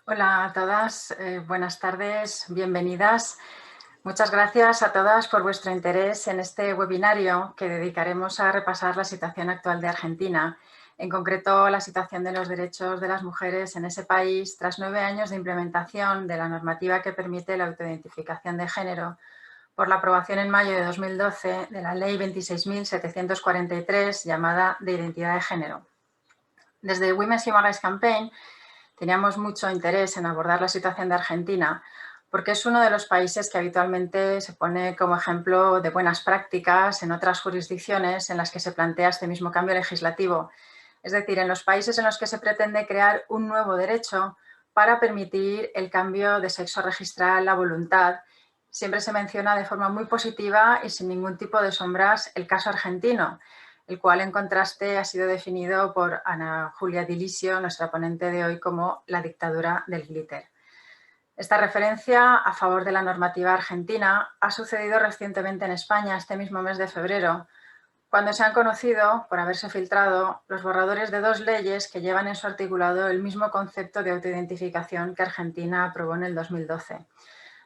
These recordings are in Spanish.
Hola a todas, buenas tardes, bienvenidas. Muchas gracias a todas por vuestro interés en este webinario que dedicaremos a repasar la situación actual de Argentina, en concreto la situación de los derechos de las mujeres en ese país tras 9 años de implementación de la normativa que permite la autoidentificación de género por la aprobación en mayo de 2012 de la Ley 26.743 llamada de Identidad de Género. Desde Women's Human Rights Campaign teníamos mucho interés en abordar la situación de Argentina porque es uno de los países que habitualmente se pone como ejemplo de buenas prácticas en otras jurisdicciones en las que se plantea este mismo cambio legislativo. Es decir, en los países en los que se pretende crear un nuevo derecho para permitir el cambio de sexo registral a voluntad. Siempre se menciona de forma muy positiva y sin ningún tipo de sombras el caso argentino, el cual en contraste ha sido definido por Ana Julia Dilisio, nuestra ponente de hoy, como la dictadura del glitter. Esta referencia a favor de la normativa argentina ha sucedido recientemente en España este mismo mes de febrero, cuando se han conocido, por haberse filtrado, los borradores de 2 leyes que llevan en su articulado el mismo concepto de autoidentificación que Argentina aprobó en el 2012.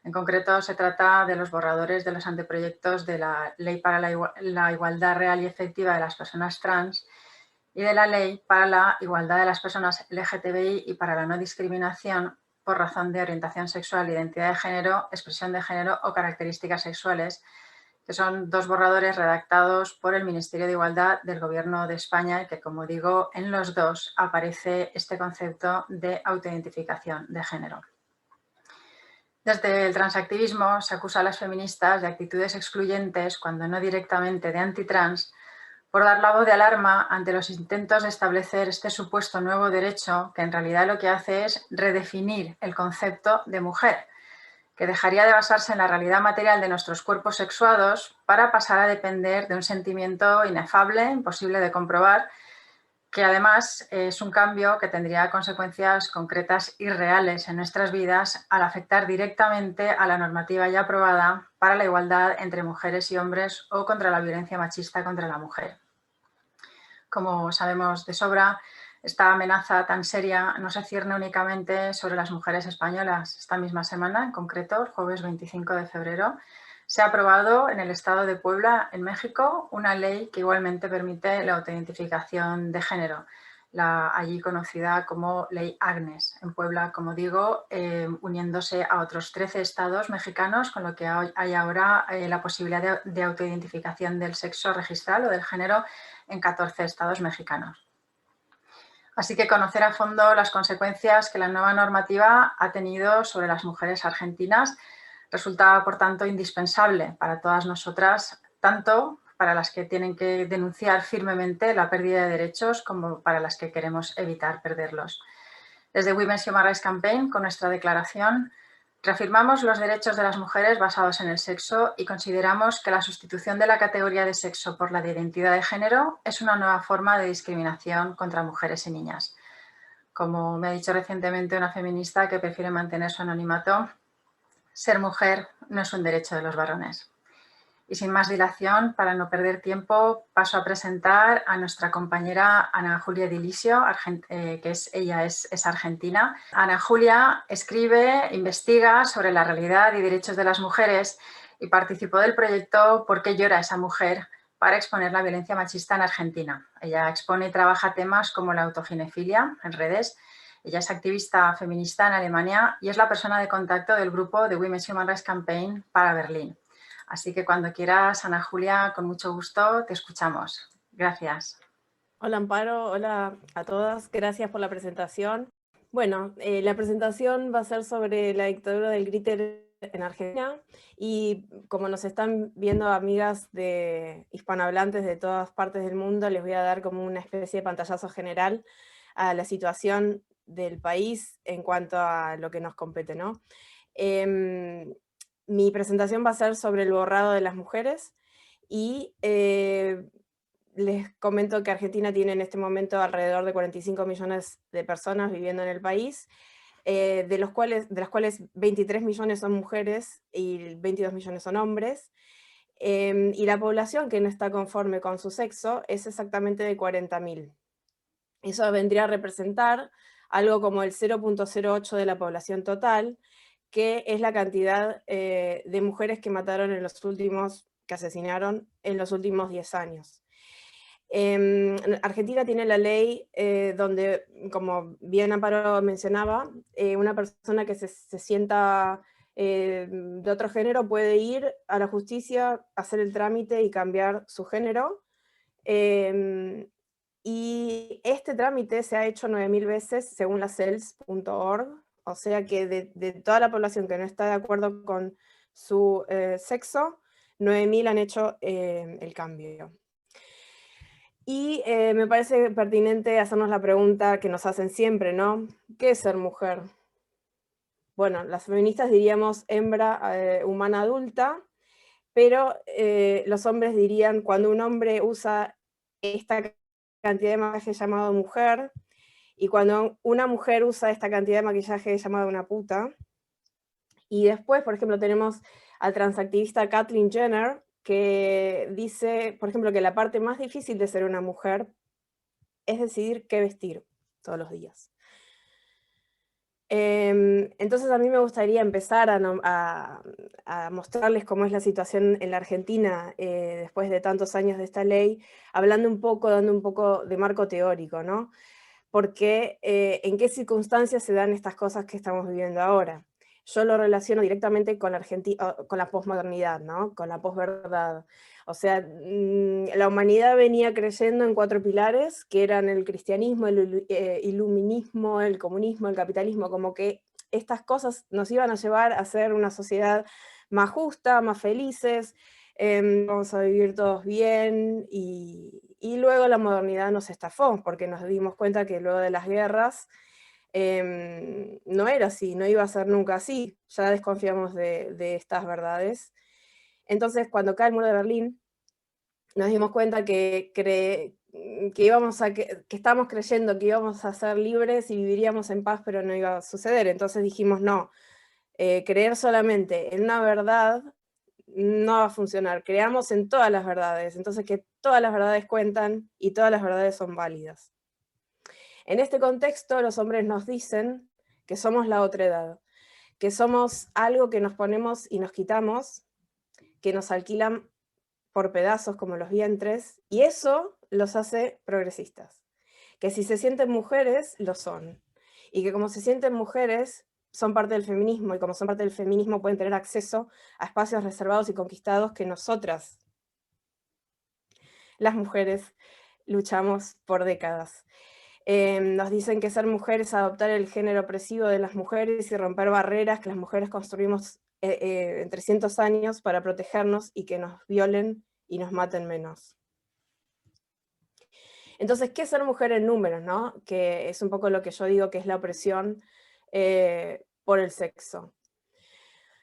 En concreto, se trata de los borradores de los anteproyectos de la Ley para la Igualdad Real y Efectiva de las Personas Trans y de la Ley para la Igualdad de las Personas LGTBI y para la No Discriminación por razón de orientación sexual, identidad de género, expresión de género o características sexuales, que son 2 borradores redactados por el Ministerio de Igualdad del Gobierno de España y que, como digo, en los 2 aparece este concepto de autoidentificación de género. Desde el transactivismo se acusa a las feministas de actitudes excluyentes, cuando no directamente de antitrans, por dar la voz de alarma ante los intentos de establecer este supuesto nuevo derecho que en realidad lo que hace es redefinir el concepto de mujer, que dejaría de basarse en la realidad material de nuestros cuerpos sexuados para pasar a depender de un sentimiento inefable, imposible de comprobar, que además es un cambio que tendría consecuencias concretas y reales en nuestras vidas al afectar directamente a la normativa ya aprobada para la igualdad entre mujeres y hombres o contra la violencia machista contra la mujer. Como sabemos de sobra, esta amenaza tan seria no se cierne únicamente sobre las mujeres españolas. Esta misma semana, en concreto, el jueves 25 de febrero, se ha aprobado en el estado de Puebla, en México, una ley que igualmente permite la autoidentificación de género, la allí conocida como Ley Agnes. En Puebla, como digo, uniéndose a otros 13 estados mexicanos, con lo que hay ahora la posibilidad de autoidentificación del sexo registral o del género en 14 estados mexicanos. Así que conocer a fondo las consecuencias que la nueva normativa ha tenido sobre las mujeres argentinas resulta, por tanto, indispensable para todas nosotras, tanto para las que tienen que denunciar firmemente la pérdida de derechos como para las que queremos evitar perderlos. Desde Women's Human Rights Campaign, con nuestra declaración, reafirmamos los derechos de las mujeres basados en el sexo y consideramos que la sustitución de la categoría de sexo por la de identidad de género es una nueva forma de discriminación contra mujeres y niñas. Como me ha dicho recientemente una feminista que prefiere mantener su anonimato, ser mujer no es un derecho de los varones. Y sin más dilación, para no perder tiempo, paso a presentar a nuestra compañera Ana Julia Dilisio, que ella es argentina. Ana Julia escribe, investiga sobre la realidad y derechos de las mujeres y participó del proyecto ¿Por qué llora esa mujer?, para exponer la violencia machista en Argentina. Ella expone y trabaja temas como la autoginefilia en redes. Ella es activista feminista en Alemania y es la persona de contacto del grupo de Women's Human Rights Campaign para Berlín. Así que cuando quieras, Ana Julia, con mucho gusto te escuchamos. Gracias. Hola Amparo, hola a todas, gracias por la presentación. Bueno, la presentación va a ser sobre la dictadura del glitter en Argentina y como nos están viendo amigas de hispanohablantes de todas partes del mundo, les voy a dar como una especie de pantallazo general a la situación del país en cuanto a lo que nos compete, ¿no? Mi presentación va a ser sobre el borrado de las mujeres y les comento que Argentina tiene en este momento alrededor de 45 millones de personas viviendo en el país, de las cuales 23 millones son mujeres y 22 millones son hombres, y la población que no está conforme con su sexo es exactamente de 40.000. Eso vendría a representar algo como el 0,08 de la población total, que es la cantidad de mujeres que mataron que asesinaron en los últimos 10 años. Argentina tiene la ley donde, como bien Amparo mencionaba, una persona que se sienta de otro género puede ir a la justicia, hacer el trámite y cambiar su género. Y este trámite se ha hecho 9.000 veces según la CELS.org, o sea que de toda la población que no está de acuerdo con su sexo, 9.000 han hecho el cambio. Y me parece pertinente hacernos la pregunta que nos hacen siempre, ¿no? ¿Qué es ser mujer? Bueno, las feministas diríamos hembra humana adulta, pero los hombres dirían cuando un hombre usa esta cantidad de maquillaje llamado mujer, y cuando una mujer usa esta cantidad de maquillaje llamada una puta. Y después, por ejemplo, tenemos al transactivista Caitlyn Jenner, que dice, por ejemplo, que la parte más difícil de ser una mujer es decidir qué vestir todos los días. Entonces a mí me gustaría empezar a mostrarles cómo es la situación en la Argentina después de tantos años de esta ley, hablando un poco, dando un poco de marco teórico, ¿no? Porque en qué circunstancias se dan estas cosas que estamos viviendo ahora. Yo lo relaciono directamente con la posmodernidad, ¿no? Con la posverdad. O sea, la humanidad venía creyendo en 4 pilares, que eran el cristianismo, el iluminismo, el comunismo, el capitalismo, como que estas cosas nos iban a llevar a ser una sociedad más justa, más felices, vamos a vivir todos bien, y luego la modernidad nos estafó, porque nos dimos cuenta que luego de las guerras no era así, no iba a ser nunca así, ya desconfiamos de estas verdades. Entonces, cuando cae el muro de Berlín, nos dimos cuenta que estábamos creyendo que íbamos a ser libres y viviríamos en paz, pero no iba a suceder. Entonces dijimos, no, creer solamente en una verdad no va a funcionar, creamos en todas las verdades, entonces que todas las verdades cuentan y todas las verdades son válidas. En este contexto, los hombres nos dicen que somos la otredad, que somos algo que nos ponemos y nos quitamos, que nos alquilan por pedazos como los vientres, y eso los hace progresistas. Que si se sienten mujeres, lo son. Y que como se sienten mujeres, son parte del feminismo, y como son parte del feminismo pueden tener acceso a espacios reservados y conquistados que nosotras, las mujeres, luchamos por décadas. Nos dicen que ser mujer es adoptar el género opresivo de las mujeres y romper barreras que las mujeres construimos en 300 años para protegernos y que nos violen y nos maten menos. Entonces, ¿qué es ser mujer en números, no? Que es un poco lo que yo digo que es la opresión por el sexo.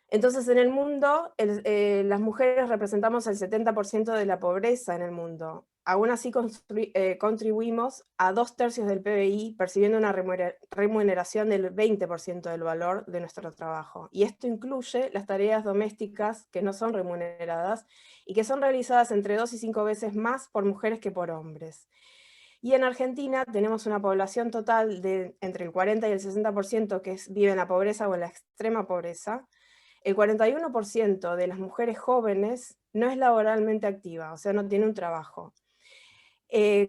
Entonces, en el mundo, las mujeres representamos el 70% de la pobreza en el mundo. Aún así, contribuimos a 2/3 del PBI, percibiendo una remuneración del 20% del valor de nuestro trabajo. Y esto incluye las tareas domésticas que no son remuneradas y que son realizadas entre 2 y 5 veces más por mujeres que por hombres. Y en Argentina tenemos una población total de entre el 40 y el 60% que vive en la pobreza o en la extrema pobreza. El 41% de las mujeres jóvenes no es laboralmente activa, o sea, no tiene un trabajo,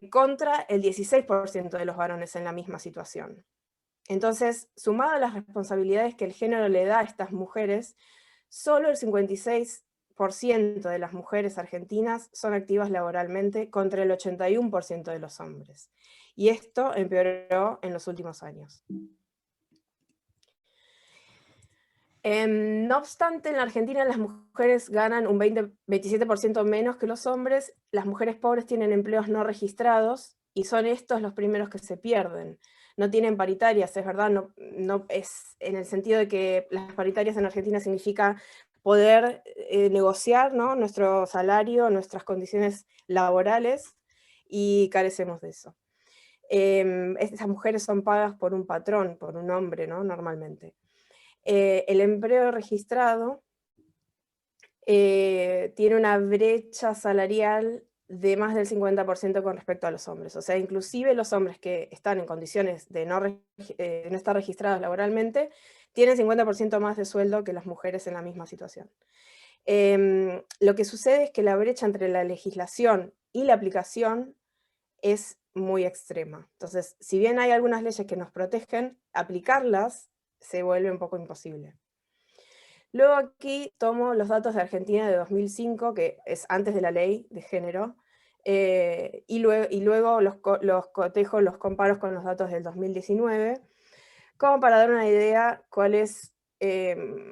contra el 16% de los varones en la misma situación. Entonces, sumado a las responsabilidades que el género le da a estas mujeres, solo el 56% de las mujeres argentinas son activas laboralmente contra el 81% de los hombres. Y esto empeoró en los últimos años. No obstante, en la Argentina las mujeres ganan un 27% menos que los hombres, las mujeres pobres tienen empleos no registrados y son estos los primeros que se pierden. No tienen paritarias, es verdad, no es en el sentido de que las paritarias en Argentina significa poder negociar, ¿no?, nuestro salario, nuestras condiciones laborales, y carecemos de eso. Estas mujeres son pagas por un patrón, por un hombre, ¿no?, normalmente. El empleo registrado tiene una brecha salarial de más del 50% con respecto a los hombres. O sea, inclusive los hombres que están en condiciones de no estar registrados laboralmente, tienen 50% más de sueldo que las mujeres en la misma situación. Lo que sucede es que la brecha entre la legislación y la aplicación es muy extrema. Entonces, si bien hay algunas leyes que nos protegen, aplicarlas se vuelve un poco imposible. Luego aquí tomo los datos de Argentina de 2005, que es antes de la ley de género, y luego los cotejo, los comparo con los datos del 2019, como para dar una idea cuál es,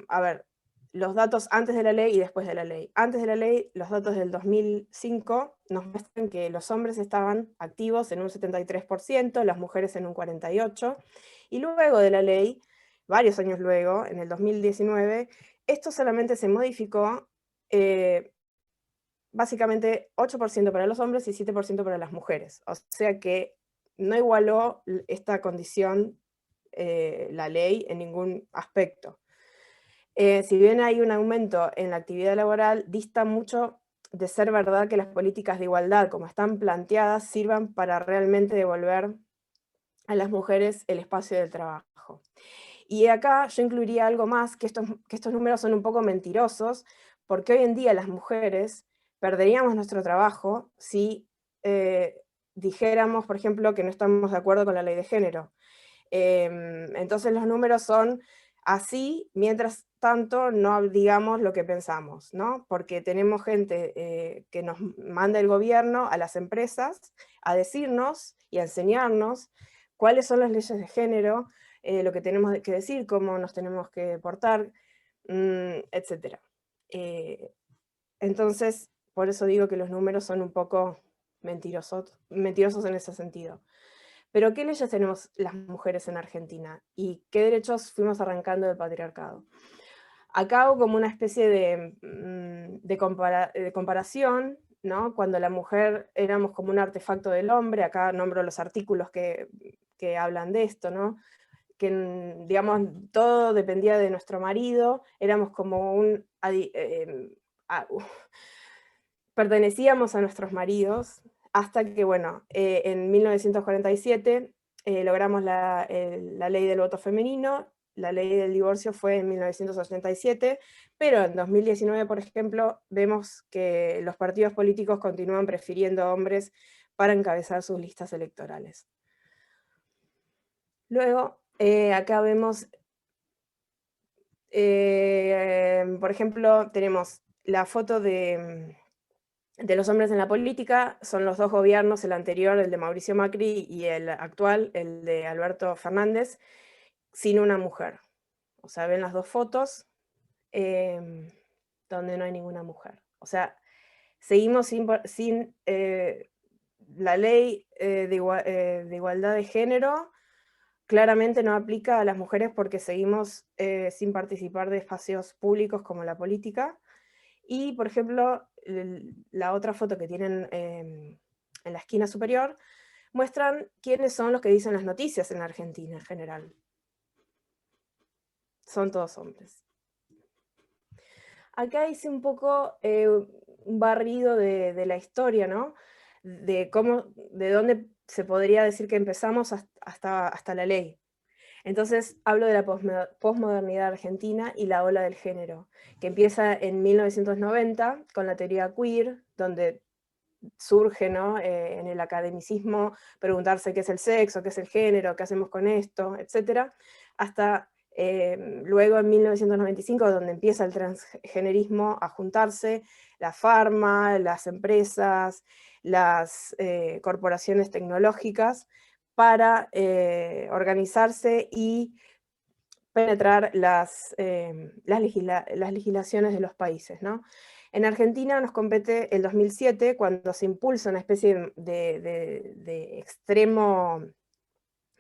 a ver, los datos antes de la ley y después de la ley. Antes de la ley, los datos del 2005 nos muestran que los hombres estaban activos en un 73%, las mujeres en un 48%, y luego de la ley, varios años luego, en el 2019, esto solamente se modificó básicamente 8% para los hombres y 7% para las mujeres. O sea que no igualó esta condición la ley en ningún aspecto. Si bien hay un aumento en la actividad laboral, dista mucho de ser verdad que las políticas de igualdad, como están planteadas, sirvan para realmente devolver a las mujeres el espacio del trabajo. Y acá yo incluiría algo más, que estos números son un poco mentirosos, porque hoy en día las mujeres perderíamos nuestro trabajo si dijéramos, por ejemplo, que no estamos de acuerdo con la ley de género. Entonces los números son así, mientras tanto no digamos lo que pensamos, ¿no? Porque tenemos gente que nos manda el gobierno a las empresas a decirnos y a enseñarnos cuáles son las leyes de género, lo que tenemos que decir, cómo nos tenemos que portar, etc. Entonces, por eso digo que los números son un poco mentirosos en ese sentido. Pero ¿qué leyes tenemos las mujeres en Argentina? ¿Y qué derechos fuimos arrancando del patriarcado? Acá hago como una especie de comparación, ¿no? Cuando la mujer éramos como un artefacto del hombre, acá nombro los artículos que hablan de esto, ¿no? Que, digamos, todo dependía de nuestro marido, éramos como pertenecíamos a nuestros maridos, hasta que, bueno, en 1947 logramos la ley del voto femenino, la ley del divorcio fue en 1987, pero en 2019, por ejemplo, vemos que los partidos políticos continúan prefiriendo hombres para encabezar sus listas electorales. Luego, acá vemos, por ejemplo, tenemos la foto de los hombres en la política, son los dos gobiernos, el anterior, el de Mauricio Macri, y el actual, el de Alberto Fernández, sin una mujer. O sea, ven las dos fotos donde no hay ninguna mujer. O sea, seguimos sin la ley de igualdad de género, claramente no aplica a las mujeres porque seguimos sin participar de espacios públicos como la política. Y, por ejemplo, la otra foto que tienen en la esquina superior, muestran quiénes son los que dicen las noticias en la Argentina en general. Son todos hombres. Acá hice un poco un barrido de la historia, ¿no? De dónde se podría decir que empezamos hasta la ley. Entonces hablo de la posmodernidad argentina y la ola del género, que empieza en 1990 con la teoría queer, donde surge, ¿no? En el academicismo preguntarse qué es el sexo, qué es el género, qué hacemos con esto, etc. Hasta luego en 1995, donde empieza el transgenerismo a juntarse, la farma, las empresas, las corporaciones tecnológicas, para organizarse y penetrar las legislaciones de los países, ¿no? En Argentina nos compete el 2007, cuando se impulsa una especie de extremo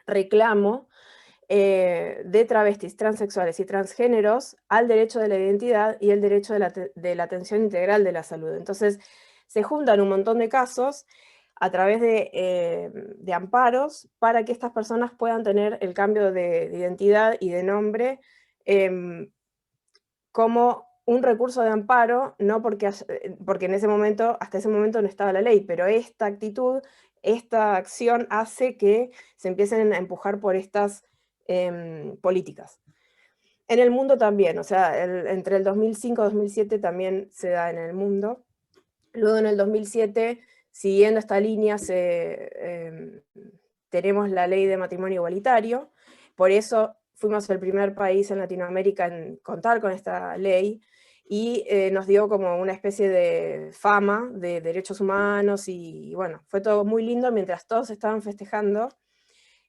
reclamo de travestis, transexuales y transgéneros al derecho de la identidad y el derecho de la atención integral de la salud. Entonces, se juntan un montón de casos a través de amparos para que estas personas puedan tener el cambio de identidad y de nombre como un recurso de amparo, no porque en ese momento, hasta ese momento no estaba la ley, pero esta actitud, esta acción hace que se empiecen a empujar por estas políticas. En el mundo también, o sea, entre el 2005 y 2007 también se da en el mundo. Luego en el 2007, siguiendo esta línea, tenemos la ley de matrimonio igualitario, por eso fuimos el primer país en Latinoamérica en contar con esta ley, y nos dio como una especie de fama de derechos humanos, y bueno, fue todo muy lindo. Mientras todos estaban festejando,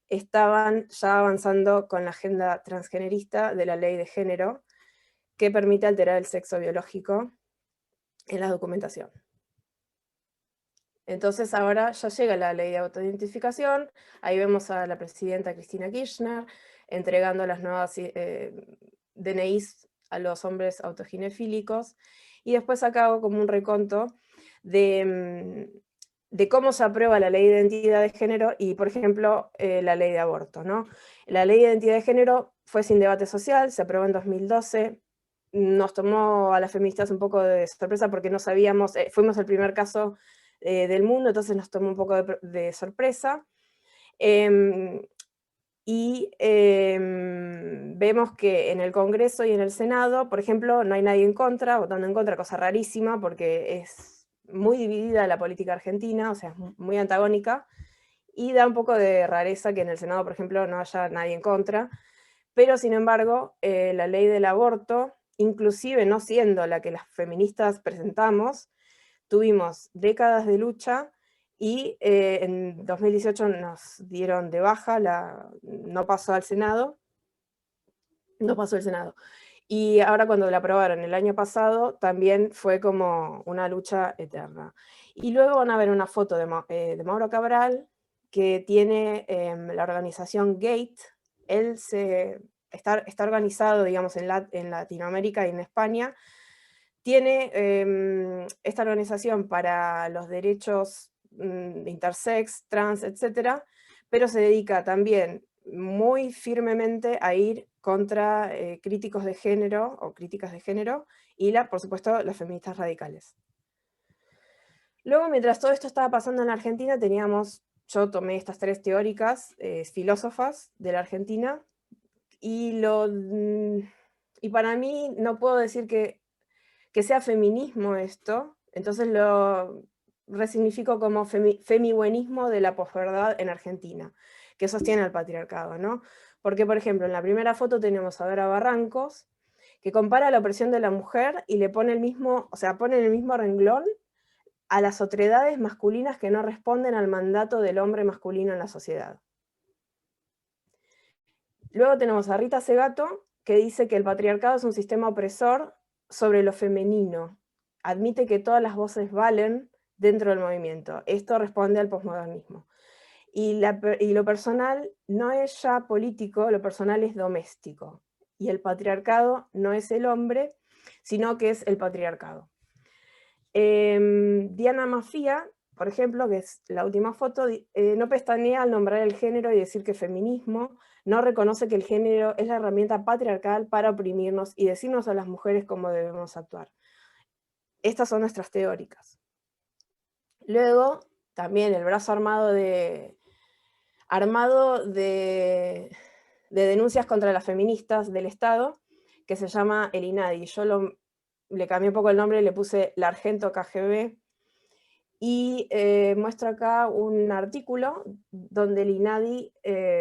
estaban ya avanzando con la agenda transgenerista de la ley de género, que permite alterar el sexo biológico en la documentación. Entonces ahora ya llega la ley de autoidentificación, ahí vemos a la presidenta Cristina Kirchner entregando las nuevas DNIs a los hombres autoginefílicos, y después acá hago como un reconto de cómo se aprueba la ley de identidad de género y, por ejemplo, la ley de aborto, ¿no? La ley de identidad de género fue sin debate social, se aprobó en 2012, nos tomó a las feministas un poco de sorpresa porque no sabíamos, fuimos el primer caso del mundo, entonces nos tomó un poco de sorpresa. Vemos que en el Congreso y en el Senado, por ejemplo, no hay nadie en contra, votando en contra, cosa rarísima porque es muy dividida la política argentina, o sea, es muy antagónica, y da un poco de rareza que en el Senado, por ejemplo, no haya nadie en contra, pero sin embargo, la ley del aborto, inclusive no siendo la que las feministas presentamos, tuvimos décadas de lucha, y en 2018 nos dieron de baja, no pasó al Senado, no pasó el Senado. Y ahora cuando la aprobaron el año pasado, también fue como una lucha eterna. Y luego van a ver una foto de Mauro Cabral, que tiene la organización GATE. Él está organizado, digamos, en Latinoamérica y en España. Tiene esta organización para los derechos intersex, trans, etcétera, pero se dedica también muy firmemente a ir contra críticos de género o críticas de género y, por supuesto, las feministas radicales. Luego, mientras todo esto estaba pasando en la Argentina, yo tomé estas tres teóricas, filósofas de la Argentina, y para mí no puedo decir que sea feminismo esto, entonces lo resignifico como femibuenismo de la posverdad en Argentina, que sostiene el patriarcado, ¿no? Porque, por ejemplo, en la primera foto tenemos a Dora Barrancos, que compara la opresión de la mujer y le pone pone en el mismo renglón a las otredades masculinas que no responden al mandato del hombre masculino en la sociedad. Luego tenemos a Rita Segato, que dice que el patriarcado es un sistema opresor sobre lo femenino. Admite que todas las voces valen dentro del movimiento. Esto responde al posmodernismo. Y lo personal no es ya político, lo personal es doméstico. Y el patriarcado no es el hombre, sino que es el patriarcado. Diana Mafia, por ejemplo, que es la última foto, no pestañea al nombrar el género y decir que feminismo, no reconoce que el género es la herramienta patriarcal para oprimirnos y decirnos a las mujeres cómo debemos actuar. Estas son nuestras teóricas. Luego, también el brazo armado de denuncias contra las feministas del Estado, que se llama el INADI. Yo le cambié un poco el nombre y le puse la Argento KGB, y muestro acá un artículo donde el INADI,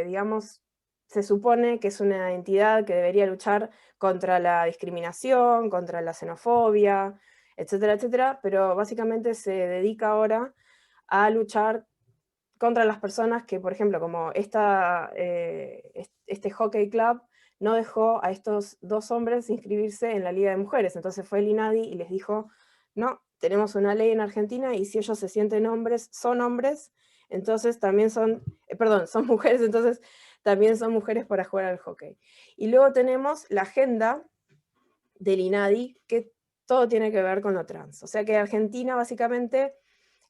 digamos, se supone que es una entidad que debería luchar contra la discriminación, contra la xenofobia, etcétera, etcétera, pero básicamente se dedica ahora a luchar contra las personas que, por ejemplo, como este hockey club no dejó a estos dos hombres inscribirse en la Liga de Mujeres. Entonces fue el INADI y les dijo, no, tenemos una ley en Argentina y si ellos se sienten hombres, entonces también son mujeres, entonces también son mujeres para jugar al hockey. Y luego tenemos la agenda del INADI, que todo tiene que ver con lo trans. O sea que Argentina, básicamente,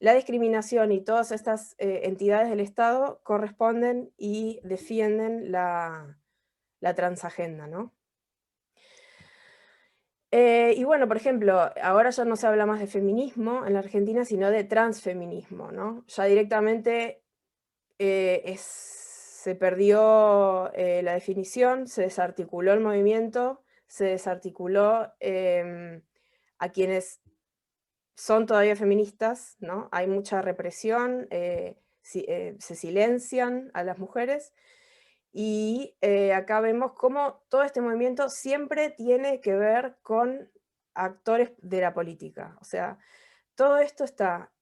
la discriminación y todas estas entidades del Estado corresponden y defienden la transagenda, ¿no? Y bueno, por ejemplo, ahora ya no se habla más de feminismo en la Argentina, sino de transfeminismo, ¿no? Ya directamente se perdió la definición, se desarticuló el movimiento, se desarticuló a quienes son todavía feministas, ¿no? Hay mucha represión, se silencian a las mujeres, y acá vemos cómo todo este movimiento siempre tiene que ver con actores de la política. O sea, todo esto está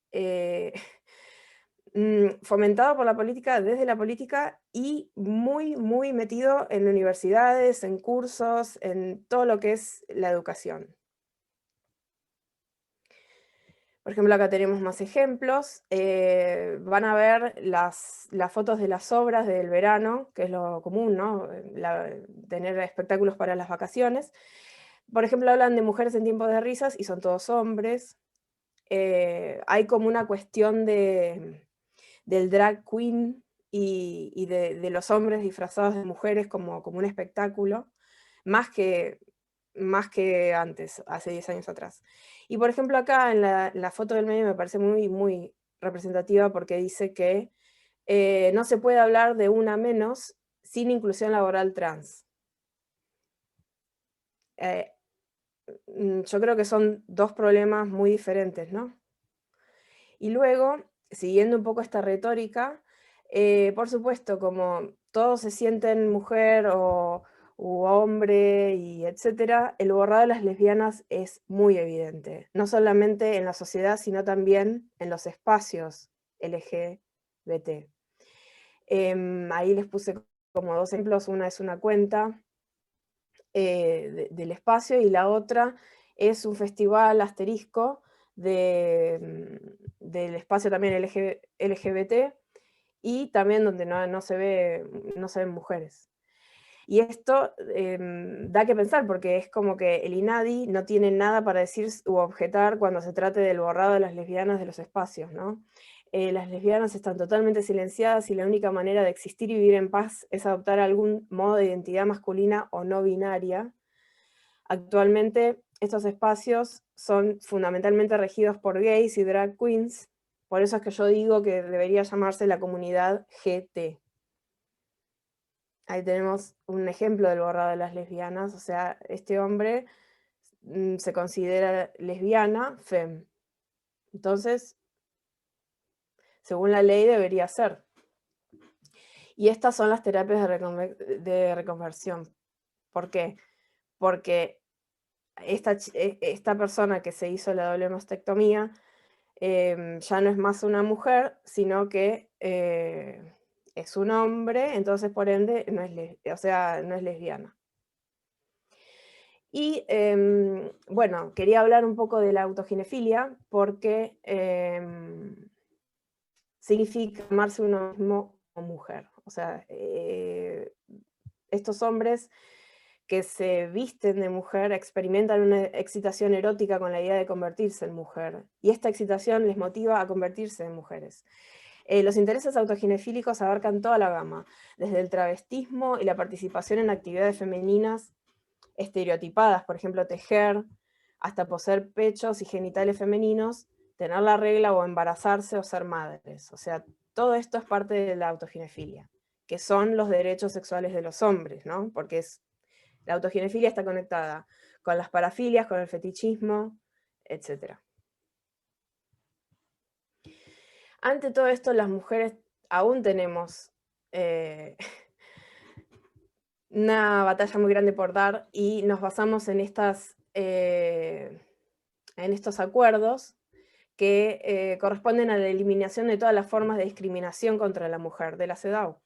fomentado por la política, desde la política, y muy, muy metido en universidades, en cursos, en todo lo que es la educación. Por ejemplo, acá tenemos más ejemplos. Van a ver las fotos de las obras del verano, que es lo común, ¿no? Tener espectáculos para las vacaciones. Por ejemplo, hablan de mujeres en tiempos de risas y son todos hombres. Hay como una cuestión del drag queen y de los hombres disfrazados de mujeres como un espectáculo, más que antes, hace 10 años atrás. Y por ejemplo acá en la foto del medio me parece muy, muy representativa, porque dice que no se puede hablar de una menos sin inclusión laboral trans. Yo creo que son dos problemas muy diferentes, ¿no? Y luego, siguiendo un poco esta retórica, por supuesto, como todos se sienten mujer u hombre, y etcétera, el borrado de las lesbianas es muy evidente, no solamente en la sociedad, sino también en los espacios LGBT. Ahí les puse como dos ejemplos. Una es una cuenta del espacio, y la otra es un festival asterisco del espacio también LGBT, y también donde no se ven mujeres. Y esto da que pensar, porque es como que el INADI no tiene nada para decir u objetar cuando se trate del borrado de las lesbianas de los espacios, ¿no? Las lesbianas están totalmente silenciadas, y la única manera de existir y vivir en paz es adoptar algún modo de identidad masculina o no binaria. Actualmente estos espacios son fundamentalmente regidos por gays y drag queens, por eso es que yo digo que debería llamarse la comunidad GT. Ahí tenemos un ejemplo del borrado de las lesbianas. O sea, este hombre se considera lesbiana, fem. Entonces, según la ley debería ser. Y estas son las terapias de reconversión. ¿Por qué? Porque esta persona que se hizo la doble mastectomía ya no es más una mujer, sino que es un hombre, entonces por ende no es lesbiana. Y bueno, quería hablar un poco de la autoginefilia, porque significa amarse uno mismo como mujer. O sea, estos hombres que se visten de mujer experimentan una excitación erótica con la idea de convertirse en mujer, y esta excitación les motiva a convertirse en mujeres. Los intereses autoginefílicos abarcan toda la gama, desde el travestismo y la participación en actividades femeninas estereotipadas, por ejemplo, tejer, hasta poseer pechos y genitales femeninos, tener la regla o embarazarse o ser madres. O sea, todo esto es parte de la autoginefilia, que son los derechos sexuales de los hombres, ¿no? Porque la autoginefilia está conectada con las parafilias, con el fetichismo, etc. Ante todo esto, las mujeres aún tenemos una batalla muy grande por dar, y nos basamos en estos acuerdos que corresponden a la eliminación de todas las formas de discriminación contra la mujer, de la CEDAW.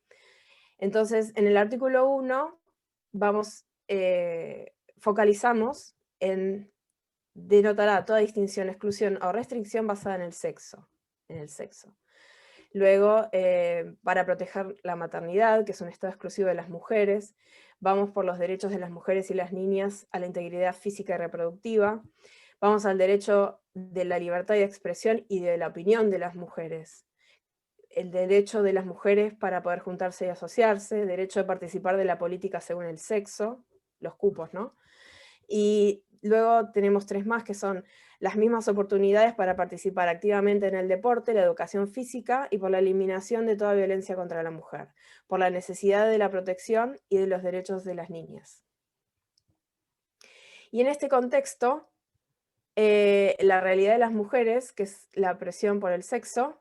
Entonces, en el artículo 1 focalizamos en denotará toda distinción, exclusión o restricción basada en el sexo. Luego, para proteger la maternidad, que es un estado exclusivo de las mujeres, vamos por los derechos de las mujeres y las niñas a la integridad física y reproductiva. Vamos al derecho de la libertad de expresión y de la opinión de las mujeres. El derecho de las mujeres para poder juntarse y asociarse, derecho de participar de la política según el sexo, los cupos, ¿no? Y luego tenemos 3 más, que son las mismas oportunidades para participar activamente en el deporte, la educación física y por la eliminación de toda violencia contra la mujer, por la necesidad de la protección y de los derechos de las niñas. Y en este contexto, la realidad de las mujeres, que es la opresión por el sexo,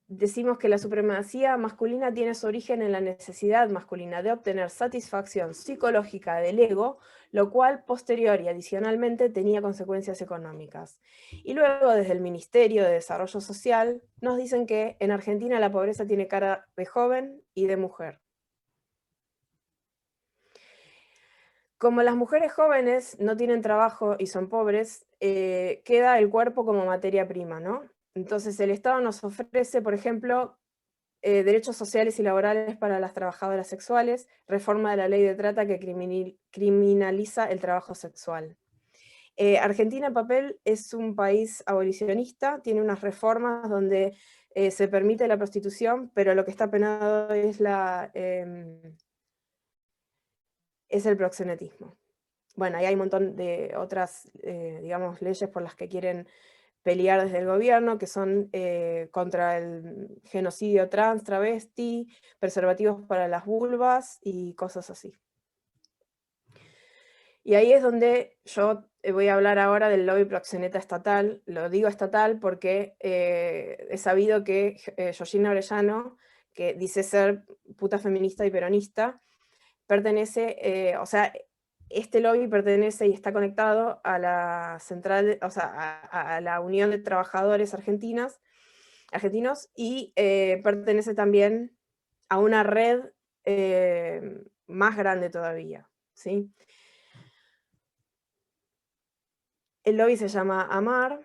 decimos que la supremacía masculina tiene su origen en la necesidad masculina de obtener satisfacción psicológica del ego, lo cual posterior y adicionalmente tenía consecuencias económicas. Y luego desde el Ministerio de Desarrollo Social nos dicen que en Argentina la pobreza tiene cara de joven y de mujer. Como las mujeres jóvenes no tienen trabajo y son pobres, queda el cuerpo como materia prima, ¿no? Entonces el Estado nos ofrece, por ejemplo, derechos sociales y laborales para las trabajadoras sexuales, reforma de la ley de trata que criminaliza el trabajo sexual. Argentina en papel es un país abolicionista, tiene unas reformas donde se permite la prostitución, pero lo que está penado es el proxenetismo. Bueno, ahí hay un montón de otras, digamos, leyes por las que quieren pelear desde el gobierno, que son contra el genocidio trans, travesti, preservativos para las vulvas y cosas así. Y ahí es donde yo voy a hablar ahora del lobby proxeneta estatal. Lo digo estatal porque he sabido que Georgina Orellano, que dice ser puta feminista y peronista, pertenece, o sea, este lobby pertenece y está conectado a la central, o sea, a la Unión de Trabajadores Argentinos, y pertenece también a una red más grande todavía, ¿sí? El lobby se llama AMAR,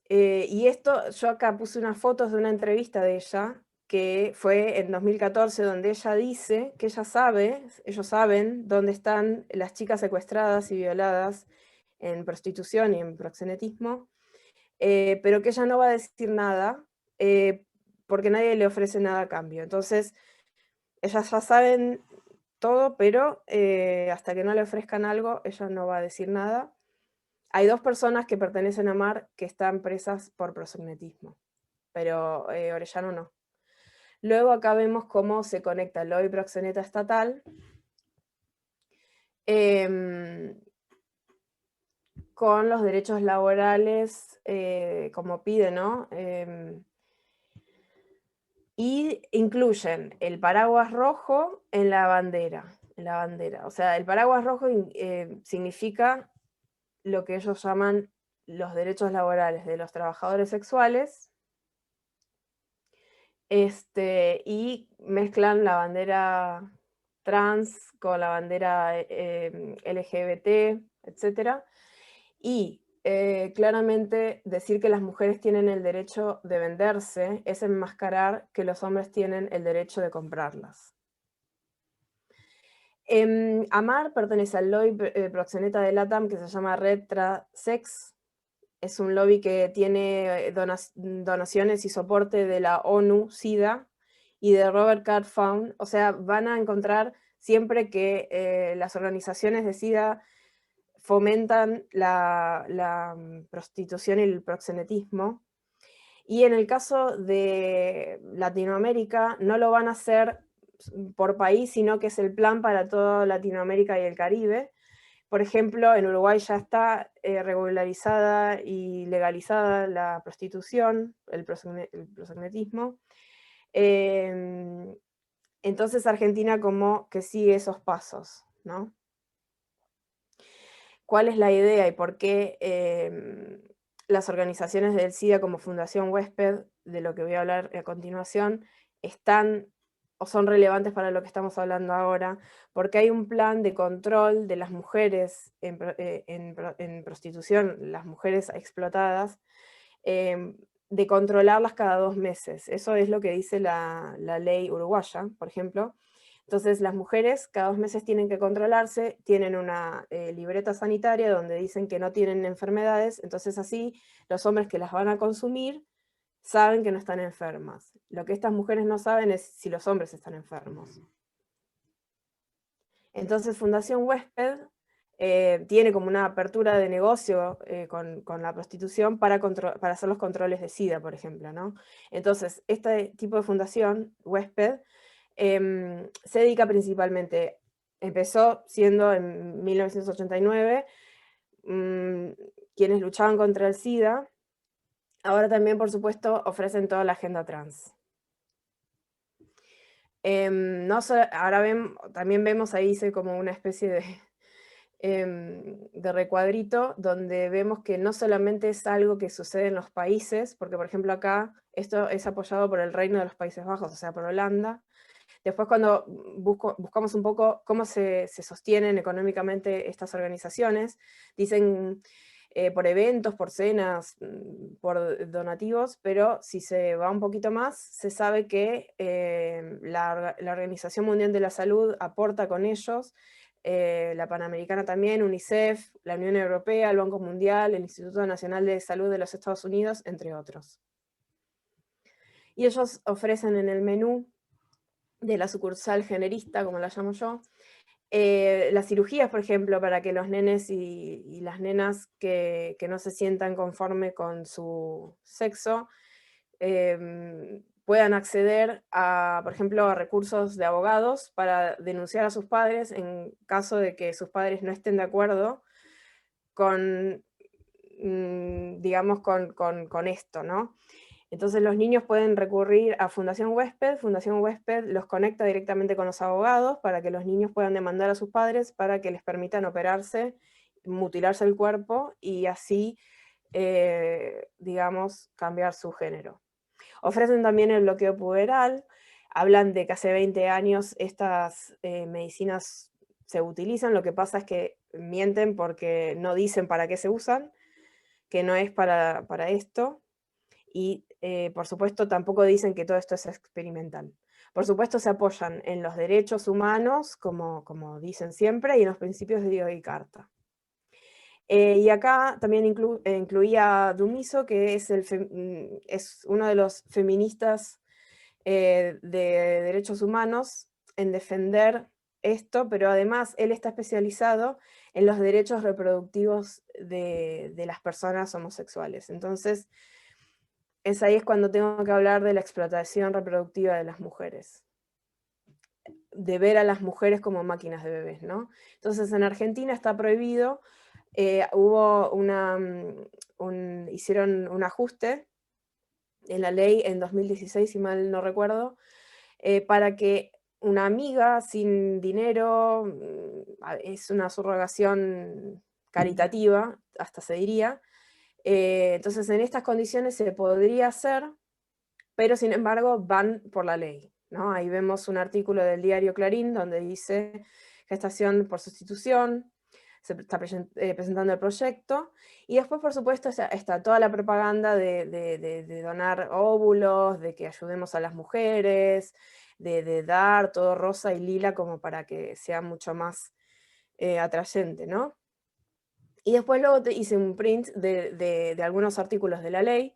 y esto, yo acá puse unas fotos de una entrevista de ella, que fue en 2014, donde ella dice que ellos saben dónde están las chicas secuestradas y violadas en prostitución y en proxenetismo, pero que ella no va a decir nada, porque nadie le ofrece nada a cambio. Entonces, ellas ya saben todo, pero hasta que no le ofrezcan algo, ella no va a decir nada. Hay 2 personas que pertenecen a MAR que están presas por proxenetismo, pero Orellano no. Luego acá vemos cómo se conecta el lobby proxeneta estatal con los derechos laborales, como pide, ¿no? Y incluyen el paraguas rojo en la bandera. O sea, el paraguas rojo significa lo que ellos llaman los derechos laborales de los trabajadores sexuales, y mezclan la bandera trans con la bandera LGBT, etc. Y claramente decir que las mujeres tienen el derecho de venderse es enmascarar que los hombres tienen el derecho de comprarlas. AMAR pertenece al lobby proxeneta de LATAM que se llama Red Sex. Es un lobby que tiene donaciones y soporte de la ONU, SIDA, y de Robert Card Fund. O sea, van a encontrar siempre que las organizaciones de SIDA fomentan la prostitución y el proxenetismo. Y en el caso de Latinoamérica, no lo van a hacer por país, sino que es el plan para toda Latinoamérica y el Caribe. Por ejemplo, en Uruguay ya está regularizada y legalizada la prostitución, el proxenetismo. Entonces Argentina como que sigue esos pasos, ¿no? ¿Cuál es la idea y por qué las organizaciones del SIDA como Fundación Huésped, de lo que voy a hablar a continuación, están o son relevantes para lo que estamos hablando ahora? Porque hay un plan de control de las mujeres en prostitución, las mujeres explotadas, de controlarlas cada 2 meses. Eso es lo que dice la ley uruguaya, por ejemplo. Entonces las mujeres cada 2 meses tienen que controlarse, tienen una libreta sanitaria donde dicen que no tienen enfermedades, entonces así los hombres que las van a consumir saben que no están enfermas. Lo que estas mujeres no saben es si los hombres están enfermos. Entonces Fundación Huésped tiene como una apertura de negocio con la prostitución para hacer los controles de SIDA, por ejemplo, ¿no? Entonces, este tipo de fundación, Huésped, se dedica principalmente, empezó siendo en 1989, quienes luchaban contra el SIDA, ahora también, por supuesto, ofrecen toda la agenda trans. No ahora también vemos ahí, hice como una especie de recuadrito, donde vemos que no solamente es algo que sucede en los países, porque por ejemplo acá esto es apoyado por el Reino de los Países Bajos, o sea, por Holanda. Después cuando buscamos un poco cómo se sostienen económicamente estas organizaciones, dicen por eventos, por cenas, por donativos, pero si se va un poquito más, se sabe que la Organización Mundial de la Salud aporta con ellos, la Panamericana también, UNICEF, la Unión Europea, el Banco Mundial, el Instituto Nacional de Salud de los Estados Unidos, entre otros. Y ellos ofrecen en el menú de la sucursal generista, como la llamo yo, las cirugías, por ejemplo, para que los nenes y las nenas que no se sientan conforme con su sexo puedan acceder a, por ejemplo, a recursos de abogados para denunciar a sus padres en caso de que sus padres no estén de acuerdo con, digamos, con esto, ¿no? Entonces los niños pueden recurrir a Fundación Huésped los conecta directamente con los abogados para que los niños puedan demandar a sus padres para que les permitan operarse, mutilarse el cuerpo y así, digamos, cambiar su género. Ofrecen también el bloqueo puberal, hablan de que hace 20 años estas medicinas se utilizan, lo que pasa es que mienten porque no dicen para qué se usan, que no es para esto, y por supuesto tampoco dicen que todo esto es experimental. Por supuesto se apoyan en los derechos humanos, como dicen siempre, y en los principios de Dios y Carta. Y acá también incluía Dumiso, que es uno de los feministas de derechos humanos en defender esto, pero además él está especializado en los derechos reproductivos de las personas homosexuales. Entonces, ahí es cuando tengo que hablar de la explotación reproductiva de las mujeres, de ver a las mujeres como máquinas de bebés, ¿no? Entonces en Argentina está prohibido, hubo hicieron un ajuste en la ley en 2016, si mal no recuerdo, para que una amiga sin dinero, es una subrogación caritativa, hasta se diría, entonces en estas condiciones se podría hacer, pero sin embargo van por la ley, ¿no? Ahí vemos un artículo del diario Clarín donde dice gestación por sustitución, se está presentando el proyecto, y después por supuesto está toda la propaganda de donar óvulos, de que ayudemos a las mujeres, de dar todo rosa y lila como para que sea mucho más atrayente, ¿no? Y después luego hice un print de algunos artículos de la ley,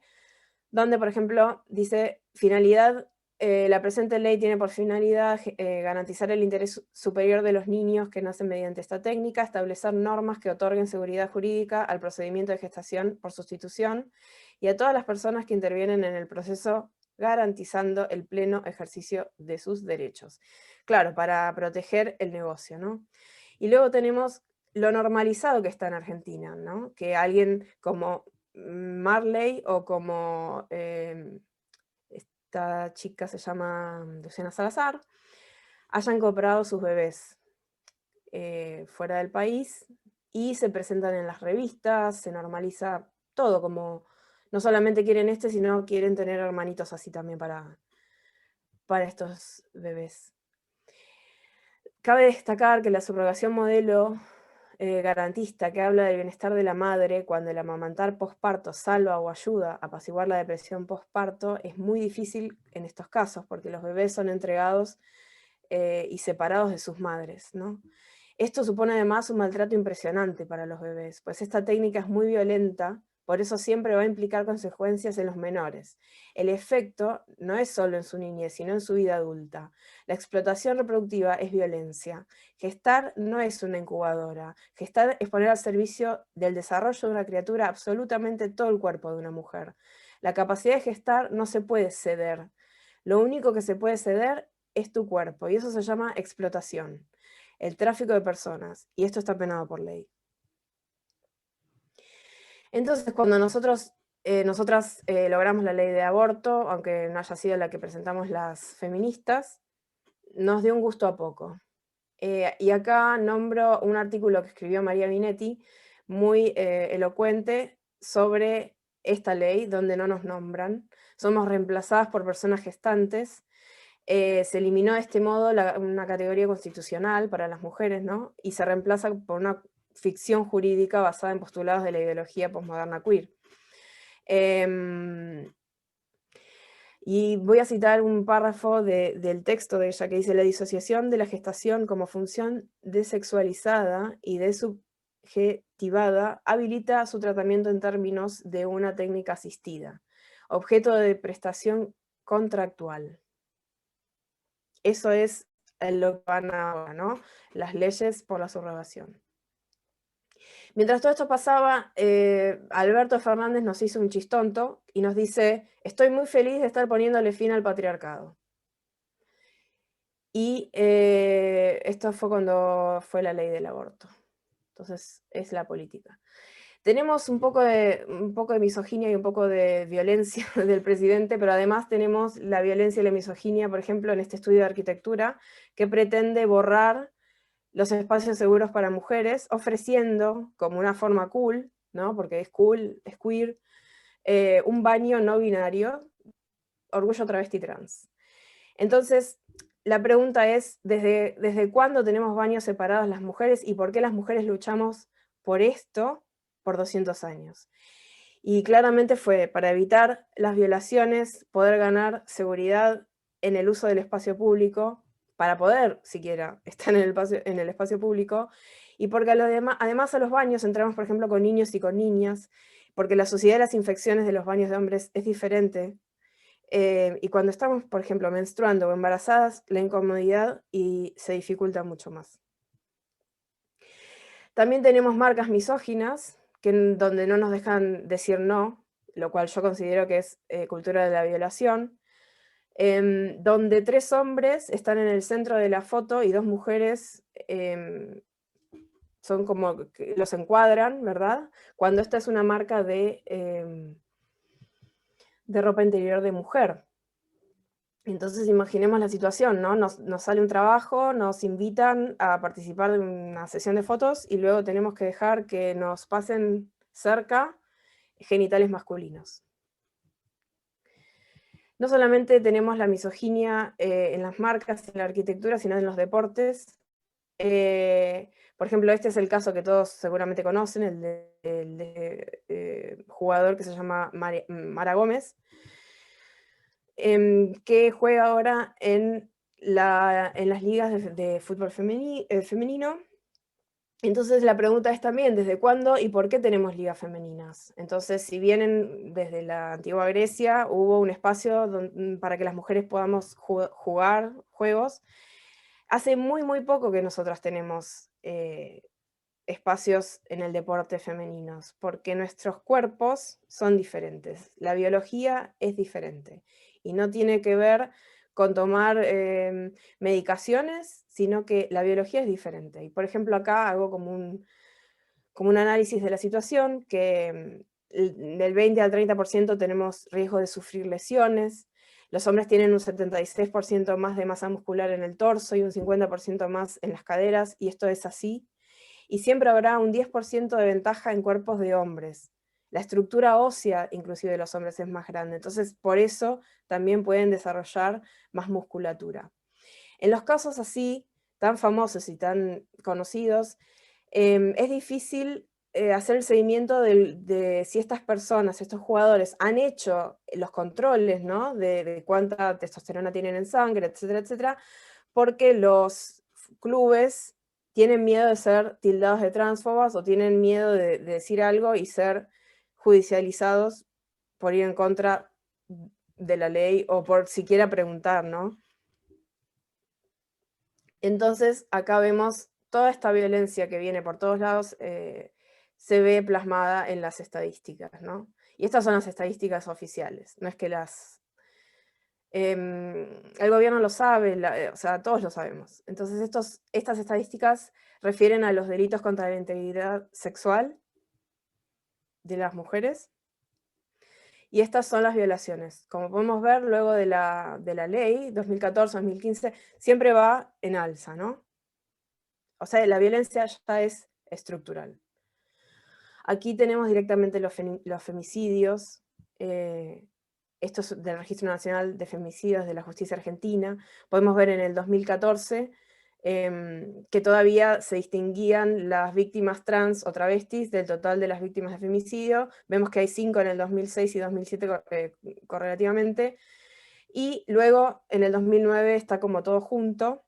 donde, por ejemplo, dice, finalidad, la presente ley tiene por finalidad garantizar el interés superior de los niños que nacen mediante esta técnica, establecer normas que otorguen seguridad jurídica al procedimiento de gestación por sustitución y a todas las personas que intervienen en el proceso, garantizando el pleno ejercicio de sus derechos. Claro, para proteger el negocio, ¿no? Y luego tenemos lo normalizado que está en Argentina, ¿no? Que alguien como Marley o como esta chica se llama Luciana Salazar, hayan comprado sus bebés fuera del país y se presentan en las revistas, se normaliza todo, como no solamente quieren sino quieren tener hermanitos así también para estos bebés. Cabe destacar que la subrogación modelo garantista que habla del bienestar de la madre cuando el amamantar posparto salva o ayuda a apaciguar la depresión posparto es muy difícil en estos casos porque los bebés son entregados y separados de sus madres, ¿no? Esto supone además un maltrato impresionante para los bebés, pues esta técnica es muy violenta Por eso siempre va a implicar consecuencias en los menores. El efecto no es solo en su niñez, sino en su vida adulta. La explotación reproductiva es violencia. Gestar no es una incubadora. Gestar es poner al servicio del desarrollo de una criatura absolutamente todo el cuerpo de una mujer. La capacidad de gestar no se puede ceder. Lo único que se puede ceder es tu cuerpo, y eso se llama explotación. El tráfico de personas, y esto está penado por ley. Entonces, cuando nosotras logramos la ley de aborto, aunque no haya sido la que presentamos las feministas, nos dio un gusto a poco. Y acá nombro un artículo que escribió María Minetti, muy elocuente, sobre esta ley, donde no nos nombran. Somos reemplazadas por personas gestantes. Se eliminó de este modo una categoría constitucional para las mujeres, ¿no? Y se reemplaza por una ficción jurídica basada en postulados de la ideología posmoderna queer. Y voy a citar un párrafo del texto de ella que dice: la disociación de la gestación como función desexualizada y desubjetivada habilita su tratamiento en términos de una técnica asistida, objeto de prestación contractual. Eso es lo que van ahora, ¿no? Las leyes por la subrogación. Mientras todo esto pasaba, Alberto Fernández nos hizo un chistonto y nos dice: estoy muy feliz de estar poniéndole fin al patriarcado. Y esto fue cuando fue la ley del aborto. Entonces, es la política. Tenemos un poco de misoginia y un poco de violencia del presidente, pero además tenemos la violencia y la misoginia, por ejemplo, en este estudio de arquitectura, que pretende borrar los espacios seguros para mujeres, ofreciendo, como una forma cool, ¿no? Porque es cool, es queer, un baño no binario, orgullo travesti trans. Entonces, la pregunta es: ¿desde cuándo tenemos baños separados las mujeres y por qué las mujeres luchamos por esto por 200 años? Y claramente fue para evitar las violaciones, poder ganar seguridad en el uso del espacio público, para poder siquiera estar en el espacio público, y porque además a los baños entramos, por ejemplo, con niños y con niñas, porque la sociedad de las infecciones de los baños de hombres es diferente. Y cuando estamos, por ejemplo, menstruando o embarazadas, la incomodidad se dificulta mucho más. También tenemos marcas misóginas, donde no nos dejan decir no, lo cual yo considero que es cultura de la violación, donde 3 hombres están en el centro de la foto y 2 mujeres son como que los encuadran, ¿verdad? Cuando esta es una marca de ropa interior de mujer. Entonces imaginemos la situación, ¿no? Nos sale un trabajo, nos invitan a participar de una sesión de fotos y luego tenemos que dejar que nos pasen cerca genitales masculinos. No solamente tenemos la misoginia en las marcas, en la arquitectura, sino en los deportes. Por ejemplo, este es el caso que todos seguramente conocen, el de jugador que se llama Mara Gómez, que juega ahora en las ligas de fútbol femenino. Entonces la pregunta es también: ¿desde cuándo y por qué tenemos ligas femeninas? Entonces, si bien desde la antigua Grecia hubo un espacio para que las mujeres podamos jugar juegos, hace muy, muy poco que nosotras tenemos espacios en el deporte femeninos, porque nuestros cuerpos son diferentes, la biología es diferente, y no tiene que ver con tomar medicaciones, sino que la biología es diferente. Y por ejemplo acá hago como un análisis de la situación, que del 20 al 30% tenemos riesgo de sufrir lesiones. Los hombres tienen un 76% más de masa muscular en el torso y un 50% más en las caderas, y esto es así. Y siempre habrá un 10% de ventaja en cuerpos de hombres. La estructura ósea, inclusive de los hombres, es más grande. Entonces, por eso también pueden desarrollar más musculatura. En los casos así, tan famosos y tan conocidos, es difícil hacer el seguimiento de si estas personas, estos jugadores, han hecho los controles, ¿no? de cuánta testosterona tienen en sangre, etcétera, etcétera, porque los clubes tienen miedo de ser tildados de transfobas o tienen miedo de decir algo y ser judicializados por ir en contra de la ley o por siquiera preguntar, ¿no? Entonces, acá vemos toda esta violencia que viene por todos lados, se ve plasmada en las estadísticas, ¿no? Y estas son las estadísticas oficiales, no es que el gobierno lo sabe, o sea, todos lo sabemos. Entonces, estas estadísticas refieren a los delitos contra la integridad sexual de las mujeres, y estas son las violaciones. Como podemos ver, luego de la ley 2014-2015, siempre va en alza, ¿no? O sea, la violencia ya es estructural. Aquí tenemos directamente los femicidios, esto es del Registro Nacional de Femicidios de la Justicia Argentina. Podemos ver en el 2014 que todavía se distinguían las víctimas trans o travestis del total de las víctimas de femicidio. Vemos que hay 5 en el 2006 y 2007 correlativamente. Y luego en el 2009 está como todo junto,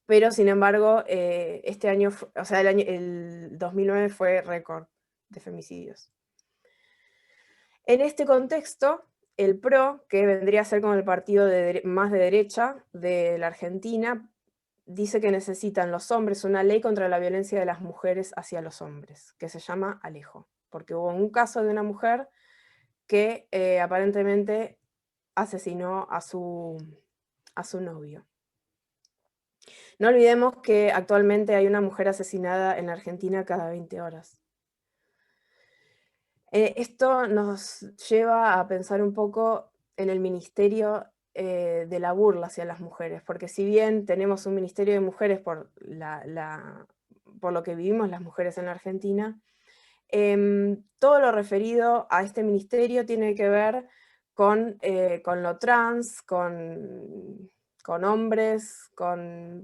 pero sin embargo este año, o sea, el 2009 fue récord de femicidios. En este contexto, el PRO, que vendría a ser como el partido más de derecha de la Argentina, dice que necesitan los hombres una ley contra la violencia de las mujeres hacia los hombres, que se llama Alejo, porque hubo un caso de una mujer que aparentemente asesinó a su novio. No olvidemos que actualmente hay una mujer asesinada en Argentina cada 20 horas. Esto nos lleva a pensar un poco en el ministerio de la burla hacia las mujeres, porque si bien tenemos un ministerio de mujeres por lo que vivimos las mujeres en la Argentina, todo lo referido a este ministerio tiene que ver con lo trans, con hombres,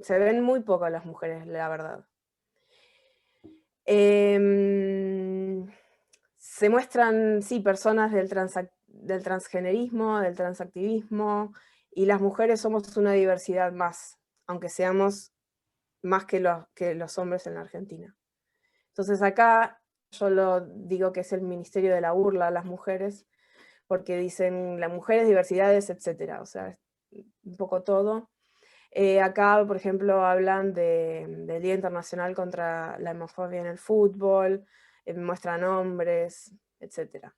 se ven muy poco las mujeres, la verdad. Se muestran, sí, personas del transgenerismo, del transactivismo, y las mujeres somos una diversidad más, aunque seamos más que los hombres en la Argentina. Entonces acá yo lo digo que es el ministerio de la burla a las mujeres, porque dicen las mujeres, diversidades, etcétera, o sea, un poco todo. Acá, por ejemplo, hablan del Día Internacional contra la Homofobia en el fútbol, muestran hombres, etc.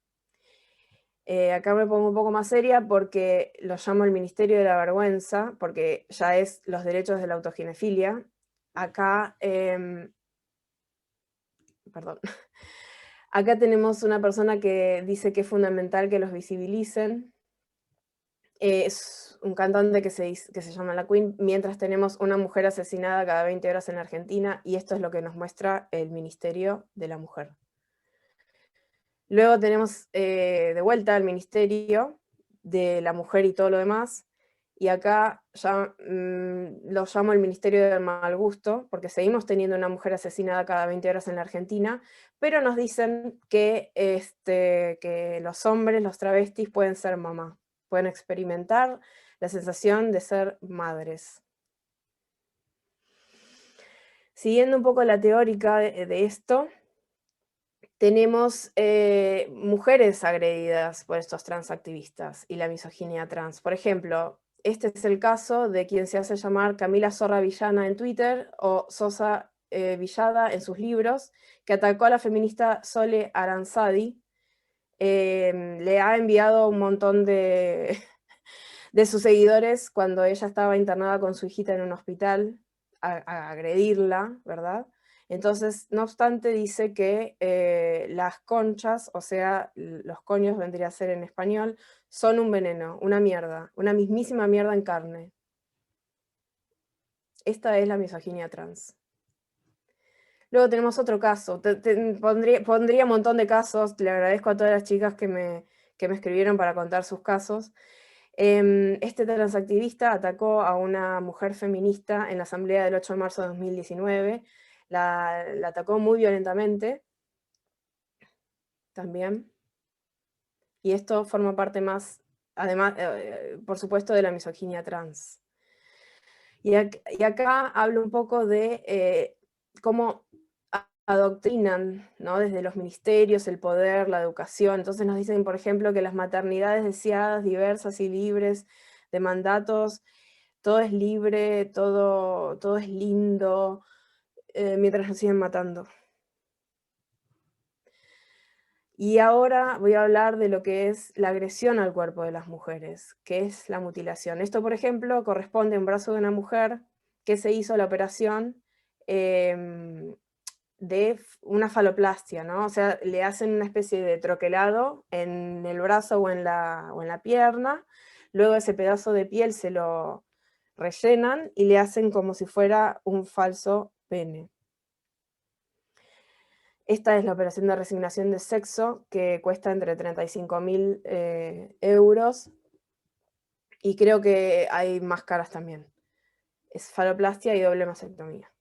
Acá me pongo un poco más seria porque lo llamo el Ministerio de la Vergüenza, porque ya es los derechos de la autoginefilia. Acá, perdón. Acá tenemos una persona que dice que es fundamental que los visibilicen. Es un cantante que se llama La Queen, mientras tenemos una mujer asesinada cada 20 horas en Argentina, y esto es lo que nos muestra el Ministerio de la Mujer. Luego tenemos de vuelta el Ministerio de la Mujer y todo lo demás, y acá ya lo llamo el Ministerio del Mal Gusto, porque seguimos teniendo una mujer asesinada cada 20 horas en la Argentina, pero nos dicen que los hombres, los travestis, pueden ser mamá, pueden experimentar la sensación de ser madres. Siguiendo un poco la teórica de esto, tenemos mujeres agredidas por estos transactivistas y la misoginia trans. Por ejemplo, este es el caso de quien se hace llamar Camila Zorra Villana en Twitter o Sosa Villada en sus libros, que atacó a la feminista Sole Aranzadi. Le ha enviado un montón de sus seguidores cuando ella estaba internada con su hijita en un hospital a agredirla, ¿verdad? Entonces, no obstante, dice que las conchas, o sea, los coños vendría a ser en español, son un veneno, una mierda, una mismísima mierda en carne. Esta es la misoginia trans. Luego tenemos otro caso, pondría un montón de casos, le agradezco a todas las chicas que me escribieron para contar sus casos. Este transactivista atacó a una mujer feminista en la asamblea del 8 de marzo de 2019, la atacó muy violentamente, también, y esto forma parte más, además, por supuesto, de la misoginia trans. Y acá hablo un poco de cómo adoctrinan, ¿no? Desde los ministerios, el poder, la educación. Entonces nos dicen, por ejemplo, que las maternidades deseadas, diversas y libres de mandatos, todo es libre, todo es lindo, mientras nos siguen matando. Y ahora voy a hablar de lo que es la agresión al cuerpo de las mujeres, que es la mutilación. Esto, por ejemplo, corresponde a un brazo de una mujer que se hizo la operación de una faloplastia, ¿no? O sea, le hacen una especie de troquelado en el brazo o en la pierna, luego ese pedazo de piel se lo rellenan y le hacen como si fuera un falso pene. Esta es la operación de resignación de sexo, que cuesta entre 35.000 euros, y creo que hay más caras también. Es faloplastia y doble mastectomía.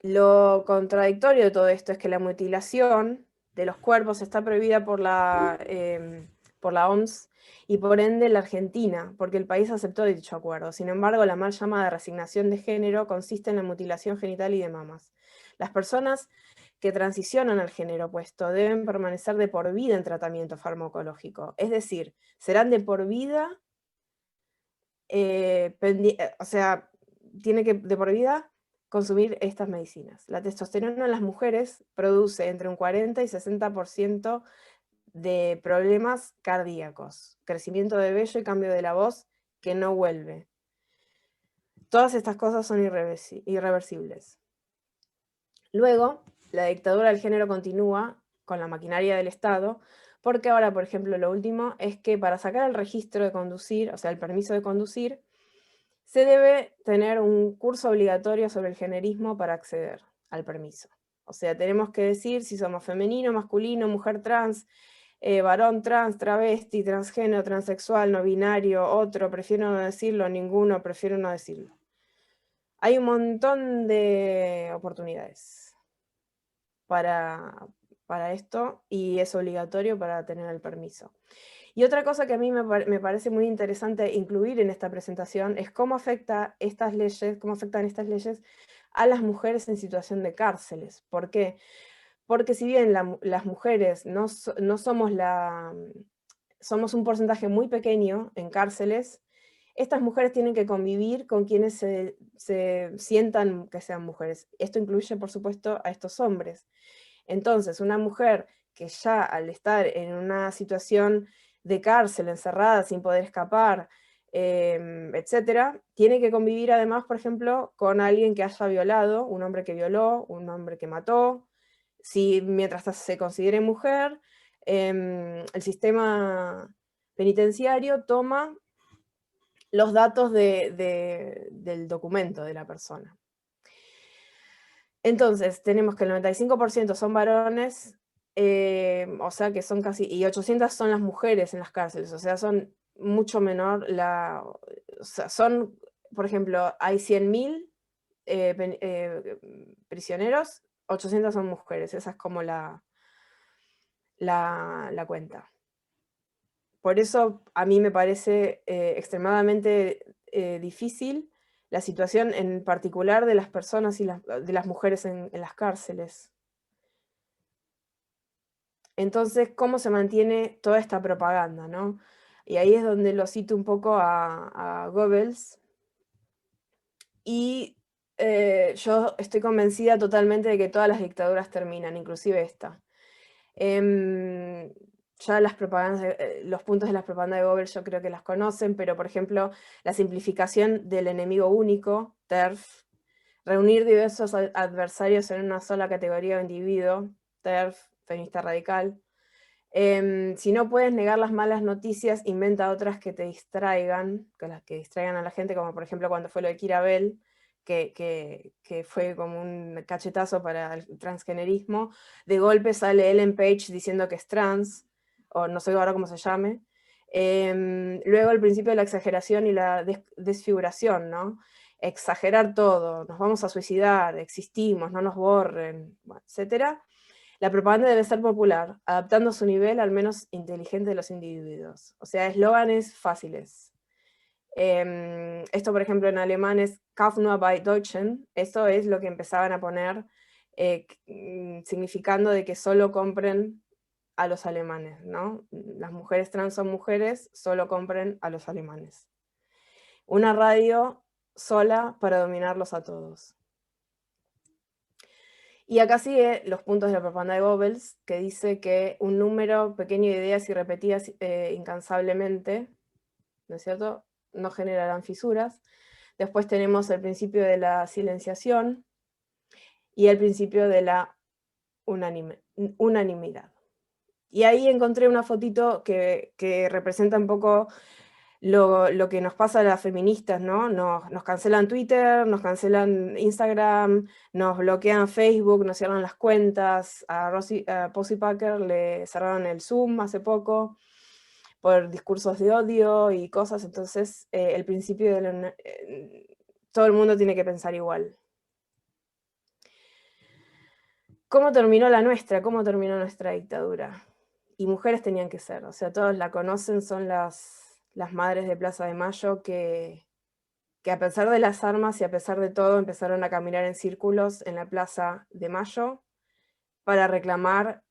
Lo contradictorio de todo esto es que la mutilación de los cuerpos está prohibida por la OMS y por ende la Argentina, porque el país aceptó dicho acuerdo. Sin embargo, la mal llamada resignación de género consiste en la mutilación genital y de mamas. Las personas que transicionan al género opuesto deben permanecer de por vida en tratamiento farmacológico, es decir, serán de por vida, o sea, tiene que de por vida consumir estas medicinas. La testosterona en las mujeres produce entre un 40 y 60% de problemas cardíacos, crecimiento de vello y cambio de la voz que no vuelve. Todas estas cosas son irreversibles. Luego, la dictadura del género continúa con la maquinaria del Estado, porque ahora, por ejemplo, lo último es que para sacar el registro de conducir, o sea, el permiso de conducir, se debe tener un curso obligatorio sobre el generismo para acceder al permiso. O sea, tenemos que decir si somos femenino, masculino, mujer trans, varón trans, travesti, transgénero, transexual, no binario, otro, prefiero no decirlo, ninguno, prefiero no decirlo. Hay un montón de oportunidades para esto y es obligatorio para tener el permiso. Y otra cosa que a mí me parece muy interesante incluir en esta presentación es cómo afectan estas leyes a las mujeres en situación de cárceles. ¿Por qué? Porque si bien las mujeres no somos somos un porcentaje muy pequeño en cárceles, estas mujeres tienen que convivir con quienes se sientan que sean mujeres. Esto incluye, por supuesto, a estos hombres. Entonces, una mujer que ya al estar en una situación de cárcel, encerrada, sin poder escapar, etcétera, tiene que convivir además, por ejemplo, con alguien que haya violado, un hombre que violó, un hombre que mató. Si mientras se considere mujer, el sistema penitenciario toma los datos del documento de la persona. Entonces, tenemos que el 95% son varones, o sea que son casi, y 800 son las mujeres en las cárceles, o sea, son mucho menor, o sea, son, por ejemplo, hay 100.000 prisioneros, 800 son mujeres, esa es como la cuenta. Por eso a mí me parece extremadamente difícil la situación en particular de las personas y de las mujeres en las cárceles. Entonces, ¿cómo se mantiene toda esta propaganda, ¿no? Y ahí es donde lo cito un poco a Goebbels. Y yo estoy convencida totalmente de que todas las dictaduras terminan, inclusive esta. Ya las propagandas, los puntos de las propagandas de Goebbels yo creo que las conocen, pero por ejemplo, la simplificación del enemigo único, TERF, reunir diversos adversarios en una sola categoría o individuo, TERF, feminista radical. Si no puedes negar las malas noticias, inventa otras que te distraigan, que distraigan a la gente, como por ejemplo cuando fue lo de Kira Bell, que fue como un cachetazo para el transgenerismo. De golpe sale Ellen Page diciendo que es trans, o no sé ahora cómo se llame. Luego el principio de la exageración y la desfiguración, ¿no? Exagerar todo, nos vamos a suicidar, existimos, no nos borren, etc. La propaganda debe ser popular, adaptando a su nivel al menos inteligente de los individuos. O sea, eslóganes fáciles. Esto, por ejemplo, en alemán es Kauf nur bei Deutschen. Eso es lo que empezaban a poner, significando de que solo compren a los alemanes, ¿no? Las mujeres trans son mujeres, solo compren a los alemanes. Una radio sola para dominarlos a todos. Y acá sigue los puntos de la propaganda de Goebbels, que dice que un número pequeño de ideas y repetidas incansablemente, ¿no es cierto?, no generarán fisuras. Después tenemos el principio de la silenciación y el principio de la unanimidad. Y ahí encontré una fotito que representa un poco lo que nos pasa a las feministas, ¿no? Nos cancelan Twitter, nos cancelan Instagram, nos bloquean Facebook, nos cierran las cuentas. A Posy Packer le cerraron el Zoom hace poco por discursos de odio y cosas. Entonces, el principio de todo el mundo tiene que pensar igual. ¿Cómo terminó la nuestra? ¿Cómo terminó nuestra dictadura? Y mujeres tenían que ser, o sea, todos la conocen, son las madres de Plaza de Mayo que a pesar de las armas y a pesar de todo empezaron a caminar en círculos en la Plaza de Mayo para reclamar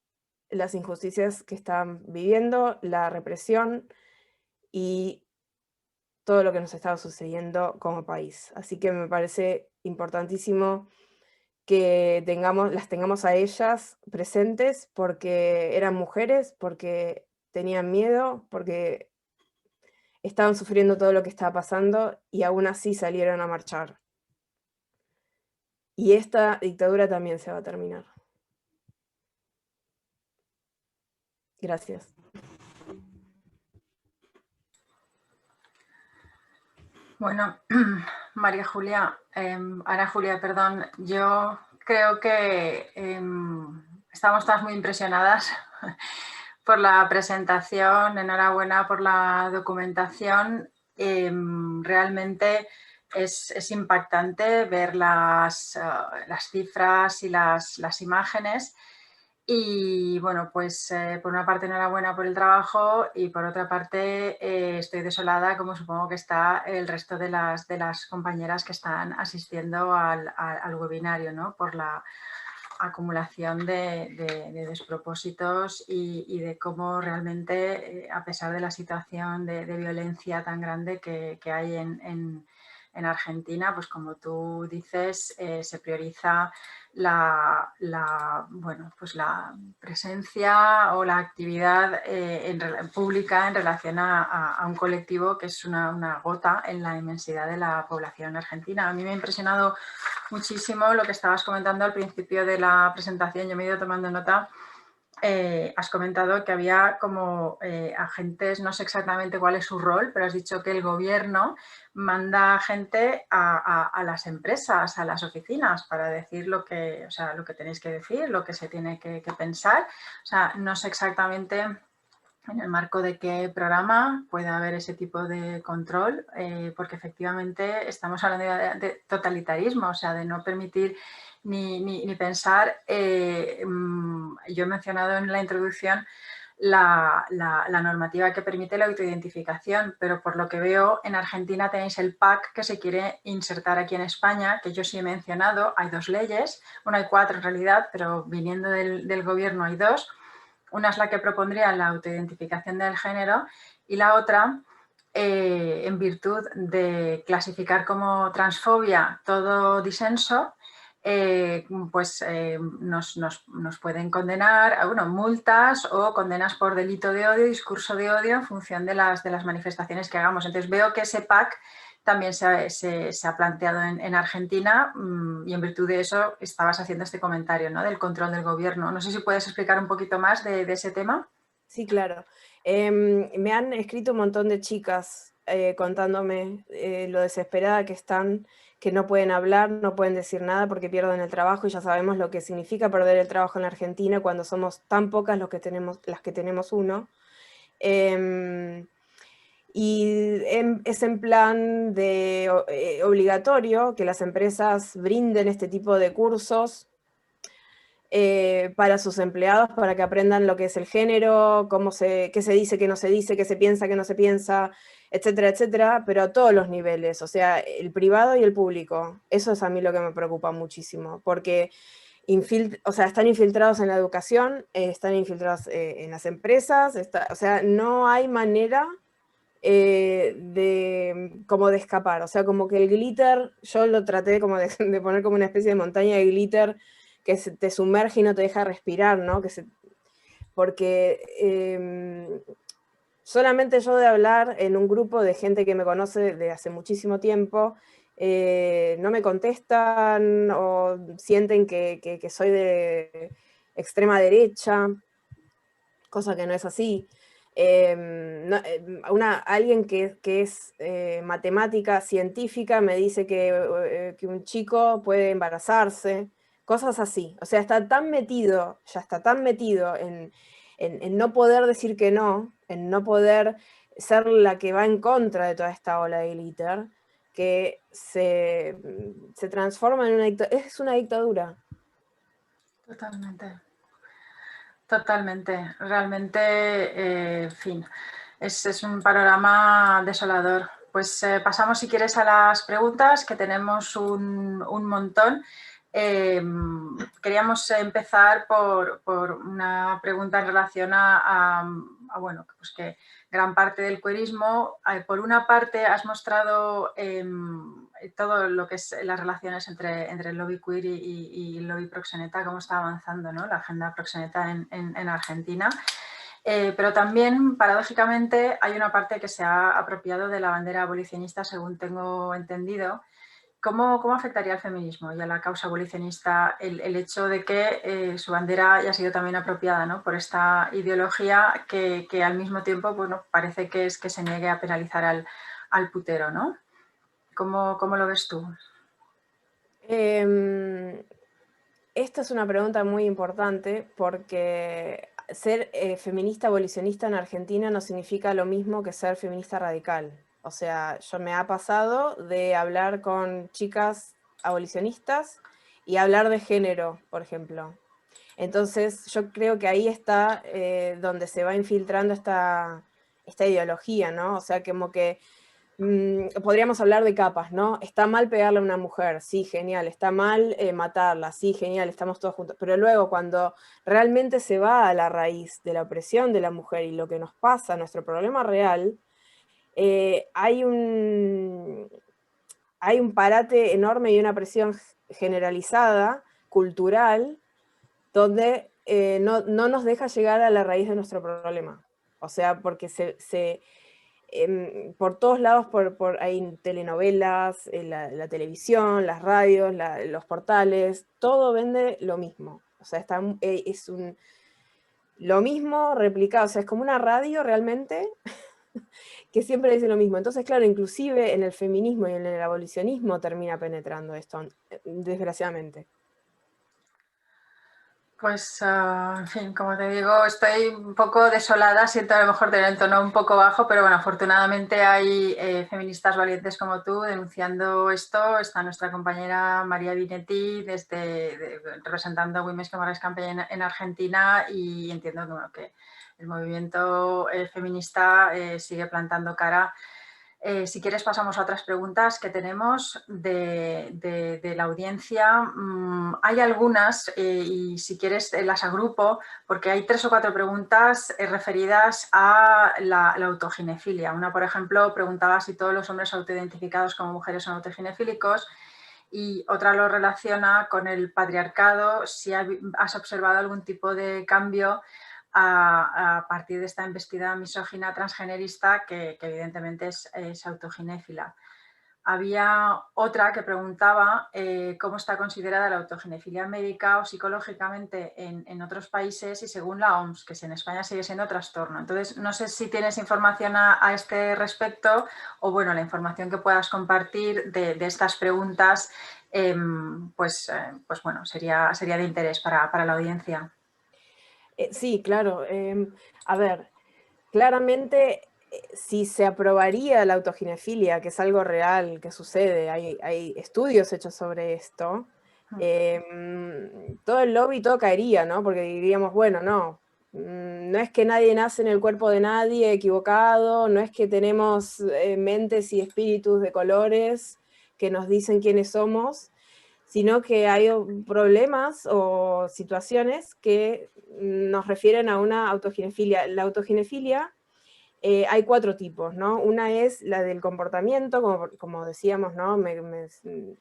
las injusticias que estaban viviendo, la represión y todo lo que nos estaba sucediendo como país. Así que me parece importantísimo que las tengamos a ellas presentes porque eran mujeres, porque tenían miedo, porque estaban sufriendo todo lo que estaba pasando y aún así salieron a marchar. Y esta dictadura también se va a terminar. Gracias. Bueno, Ana Julia, perdón, yo creo que estamos todas muy impresionadas por la presentación, enhorabuena por la documentación. Realmente es impactante ver las cifras y las imágenes. Y bueno, pues por una parte enhorabuena por el trabajo y por otra parte estoy desolada, como supongo que está el resto de las compañeras que están asistiendo al webinario, ¿no? Por la acumulación de despropósitos y de cómo realmente, a pesar de la situación de violencia tan grande que hay en Argentina, pues como tú dices, se prioriza bueno, pues la presencia o la actividad pública en relación a un colectivo que es una gota en la inmensidad de la población argentina. A mí me ha impresionado muchísimo lo que estabas comentando al principio de la presentación, yo me he ido tomando nota. Has comentado que había como agentes, no sé exactamente cuál es su rol, pero has dicho que el gobierno manda gente a las empresas, a las oficinas, para decir lo que tenéis que decir, lo que se tiene que pensar. O sea, no sé exactamente en el marco de qué programa puede haber ese tipo de control, porque efectivamente estamos hablando de totalitarismo, o sea, de no permitir ni pensar. Yo he mencionado en la introducción la normativa que permite la autoidentificación, pero por lo que veo en Argentina tenéis el PAC que se quiere insertar aquí en España, que yo sí he mencionado. Hay dos leyes, bueno, hay cuatro en realidad, pero viniendo del gobierno hay dos. Una es la que propondría la autoidentificación del género y la otra, en virtud de clasificar como transfobia todo disenso, nos pueden condenar a multas o condenas por delito de odio, discurso de odio, en función de las manifestaciones que hagamos. Entonces veo que ese PAC también se ha planteado en Argentina, y en virtud de eso estabas haciendo este comentario, ¿no?, del control del gobierno. No sé si puedes explicar un poquito más de ese tema. Sí, claro. Me han escrito un montón de chicas contándome lo desesperada que están, que no pueden hablar, no pueden decir nada porque pierden el trabajo, y ya sabemos lo que significa perder el trabajo en Argentina cuando somos tan pocas las que tenemos uno. Y es en plan de obligatorio que las empresas brinden este tipo de cursos para sus empleados, para que aprendan lo que es el género, qué se dice, qué no se dice, qué se piensa, qué no se piensa, etcétera, etcétera, pero a todos los niveles, o sea, el privado y el público. Eso es a mí lo que me preocupa muchísimo, porque o sea, están infiltrados en la educación, están infiltrados en las empresas, o sea, no hay manera como de escapar, o sea, como que el glitter, yo lo traté como de poner como una especie de montaña de glitter que te sumerge y no te deja respirar, ¿no? Porque solamente yo de hablar en un grupo de gente que me conoce de hace muchísimo tiempo, no me contestan o sienten que soy de extrema derecha, cosa que no es así. Alguien que es matemática científica me dice que un chico puede embarazarse, cosas así. O sea, ya está tan metido en no poder decir que no, en no poder ser la que va en contra de toda esta ola de glitter, que se transforma en es una dictadura. Totalmente. Totalmente, realmente, en fin, es un panorama desolador. Pues pasamos, si quieres, a las preguntas, que tenemos un montón. Queríamos empezar por una pregunta en relación bueno, pues que gran parte del queerismo, por una parte has mostrado todo lo que es las relaciones entre el lobby queer y el lobby proxeneta, cómo está avanzando, ¿no?, la agenda proxeneta en Argentina. Pero también, paradójicamente, hay una parte que se ha apropiado de la bandera abolicionista, según tengo entendido. ¿Cómo afectaría al feminismo y a la causa abolicionista el hecho de que su bandera haya sido también apropiada, ¿no?, por esta ideología que al mismo tiempo, bueno, parece que es que se niegue a penalizar al putero, ¿no? ¿Cómo lo ves tú? Esta es una pregunta muy importante porque ser feminista abolicionista en Argentina no significa lo mismo que ser feminista radical. O sea, yo me ha pasado de hablar con chicas abolicionistas y hablar de género, por ejemplo. Entonces yo creo que ahí está donde se va infiltrando esta ideología, ¿no? O sea, como que podríamos hablar de capas, ¿no? Está mal pegarle a una mujer, sí, genial. Está mal matarla, sí, genial, estamos todos juntos. Pero luego cuando realmente se va a la raíz de la opresión de la mujer y lo que nos pasa, nuestro problema real, hay un parate enorme y una presión generalizada, cultural, donde no nos deja llegar a la raíz de nuestro problema. O sea, porque por todos lados hay telenovelas, la televisión, las radios, los portales, todo vende lo mismo. O sea, es lo mismo replicado, o sea, es como una radio realmente que siempre dice lo mismo. Entonces, claro, inclusive en el feminismo y en el abolicionismo termina penetrando esto, desgraciadamente. Pues, en fin, como te digo, estoy un poco desolada, siento a lo mejor tener el tono un poco bajo, pero bueno, afortunadamente hay feministas valientes como tú denunciando esto. Está nuestra compañera María Binetti representando a Women's Human Rights Campaign en Argentina, y entiendo que, bueno, que el movimiento feminista sigue plantando cara. Si quieres pasamos a otras preguntas que tenemos de la audiencia. Hay algunas y si quieres las agrupo, porque hay 3 o 4 preguntas referidas a la autoginefilia. Una, por ejemplo, preguntaba si todos los hombres autoidentificados como mujeres son autoginefílicos, y otra lo relaciona con el patriarcado, si has observado algún tipo de cambio a partir de esta embestida misógina transgenerista que evidentemente es autoginéfila. Había otra que preguntaba cómo está considerada la autoginefilia médica o psicológicamente en otros países y según la OMS, que si en España sigue siendo trastorno. Entonces, no sé si tienes información a este respecto o, bueno, la información que puedas compartir de estas preguntas, pues bueno, sería de interés para la audiencia. Sí, claro. A ver, claramente, si se aprobaría la autoginefilia, que es algo real, que sucede, hay estudios hechos sobre esto, todo el lobby, todo caería, ¿no? Porque diríamos, bueno, no, No es que nadie nace en el cuerpo de nadie equivocado, no es que tenemos mentes y espíritus de colores que nos dicen quiénes somos, sino que hay problemas o situaciones que nos refieren a una autoginefilia. La autoginefilia hay 4 tipos, ¿no? Una es la del comportamiento, como decíamos, ¿no? Me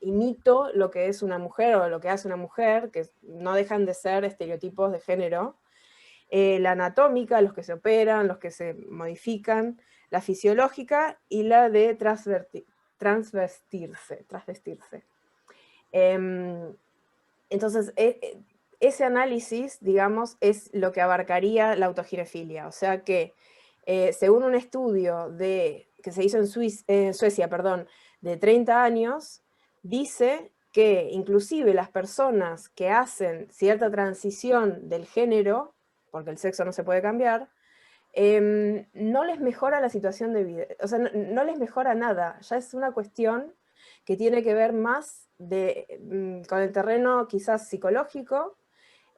imito lo que es una mujer o lo que hace una mujer, que no dejan de ser estereotipos de género. La anatómica, los que se operan, los que se modifican, la fisiológica y la de transvestirse. Entonces, ese análisis, digamos, es lo que abarcaría la autoginefilia. O sea que, según un estudio que se hizo en Suecia, de 30 años, dice que inclusive las personas que hacen cierta transición del género, porque el sexo no se puede cambiar, no les mejora la situación de vida, o sea, no les mejora nada, ya es una cuestión que tiene que ver más con el terreno quizás psicológico,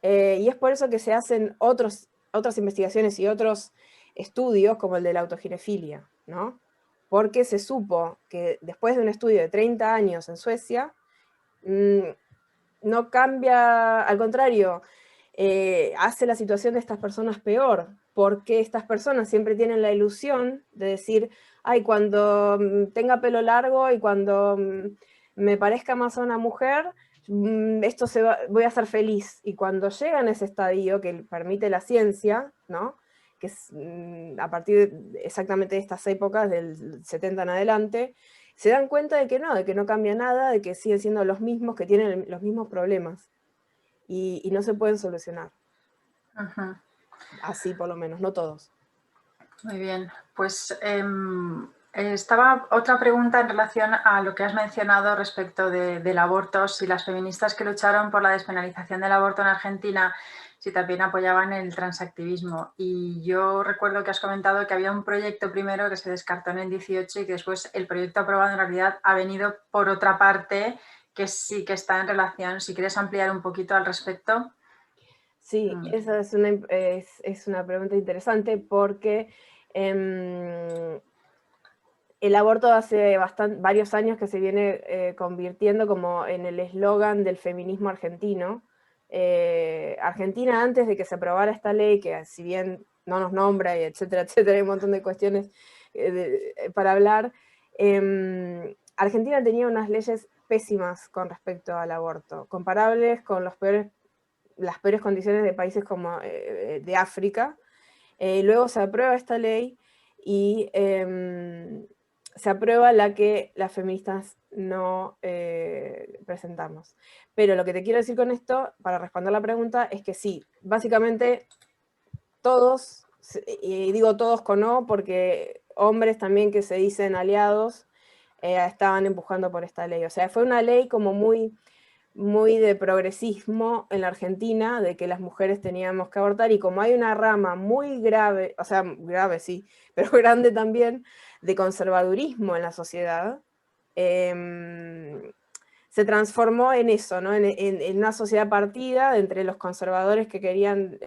y es por eso que se hacen otras investigaciones y otros estudios como el de la autoginefilia, ¿no? Porque se supo que después de un estudio de 30 años en Suecia, no cambia, al contrario, hace la situación de estas personas peor, porque estas personas siempre tienen la ilusión de decir, ay, cuando tenga pelo largo y cuando me parezca más a una mujer, voy a ser feliz. Y cuando llegan a ese estadio que permite la ciencia, ¿no? Que es a partir exactamente de estas épocas, del 70 en adelante, se dan cuenta de que no cambia nada, de que siguen siendo los mismos, que tienen los mismos problemas y no se pueden solucionar. Ujú. Así por lo menos, no todos. Muy bien, pues estaba otra pregunta en relación a lo que has mencionado respecto del aborto, si las feministas que lucharon por la despenalización del aborto en Argentina, si también apoyaban el transactivismo. Y yo recuerdo que has comentado que había un proyecto primero que se descartó en el 18 y que después el proyecto aprobado en realidad ha venido por otra parte que sí que está en relación. Si quieres ampliar un poquito al respecto. Sí, esa es una pregunta interesante porque el aborto hace varios años que se viene convirtiendo como en el eslogan del feminismo argentino. Argentina, antes de que se aprobara esta ley, que si bien no nos nombra, y etcétera, etcétera, hay un montón de cuestiones para hablar, Argentina tenía unas leyes pésimas con respecto al aborto, comparables con las peores condiciones de países como de África. Luego se aprueba esta ley y se aprueba la que las feministas no presentamos. Pero lo que te quiero decir con esto, para responder la pregunta, es que sí, básicamente todos, y digo todos con no, porque hombres también que se dicen aliados, estaban empujando por esta ley. O sea, fue una ley como muy de progresismo en la Argentina, de que las mujeres teníamos que abortar, y como hay una rama muy grave, o sea, grave sí, pero grande también, de conservadurismo en la sociedad, se transformó en eso, ¿no? En una sociedad partida entre los conservadores que querían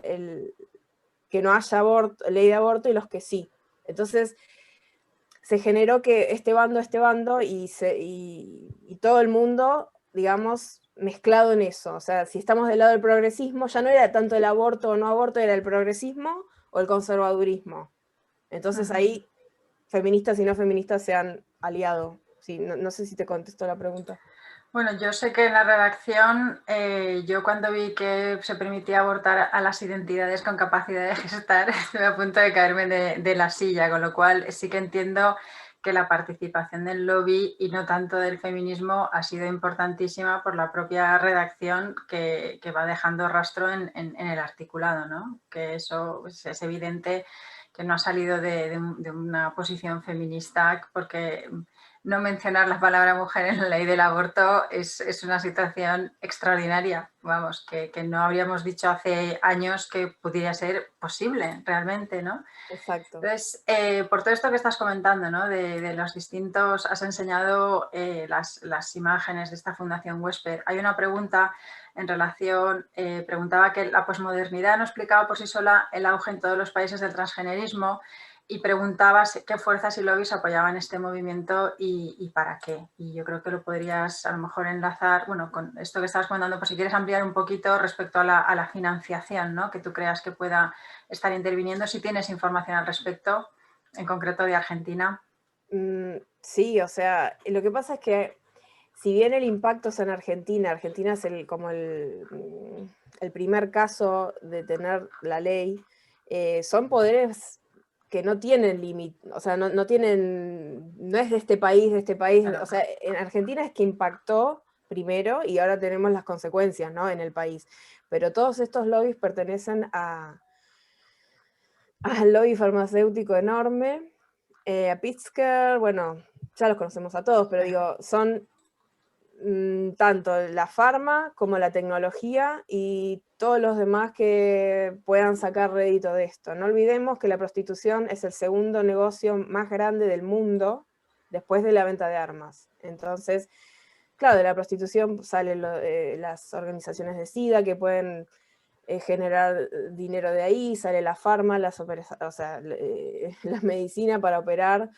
que no haya ley de aborto y los que sí. Entonces, se generó que este bando y todo el mundo, digamos, mezclado en eso. O sea, si estamos del lado del progresismo, ya no era tanto el aborto o no aborto, era el progresismo o el conservadurismo. Entonces ahí feministas y no feministas se han aliado. Sí, no sé si te contesto la pregunta. Bueno, yo sé que en la redacción, yo cuando vi que se permitía abortar a las identidades con capacidad de gestar, estuve a punto de caerme de la silla, con lo cual sí que entiendo que la participación del lobby y no tanto del feminismo ha sido importantísima por la propia redacción que va dejando rastro en el articulado, ¿no? Que eso pues, es evidente que no ha salido de una posición feminista porque no mencionar la palabra mujer en la ley del aborto es una situación extraordinaria, vamos, que no habríamos dicho hace años que pudiera ser posible realmente, ¿no? Exacto. Entonces, por todo esto que estás comentando, ¿no? De los distintos, has enseñado las imágenes de esta Fundación Huésped. Hay una pregunta en relación, preguntaba que la posmodernidad no explicaba por sí sola el auge en todos los países del transgenerismo y preguntaba qué fuerzas y lobbies apoyaban este movimiento y para qué. Y yo creo que lo podrías a lo mejor enlazar, bueno, con esto que estabas comentando, pues si quieres ampliar un poquito respecto a la financiación, ¿no? Que tú creas que pueda estar interviniendo, si tienes información al respecto, en concreto de Argentina. Sí, o sea, lo que pasa es que si bien el impacto es en Argentina, Argentina es como el primer caso de tener la ley, son poderes que no tienen límite, o sea, no tienen, no es de este país, Claro. o sea, en Argentina es que impactó primero y ahora tenemos las consecuencias, ¿no? En el país. Pero todos estos lobbies pertenecen al lobby farmacéutico enorme, a Pritzker, bueno, ya los conocemos a todos, pero digo, son tanto la farma como la tecnología y todos los demás que puedan sacar rédito de esto. No olvidemos que la prostitución es el segundo negocio más grande del mundo después de la venta de armas. Entonces, claro, de la prostitución salen las organizaciones de SIDA que pueden generar dinero de ahí, sale la farma, o sea, la medicina para operar.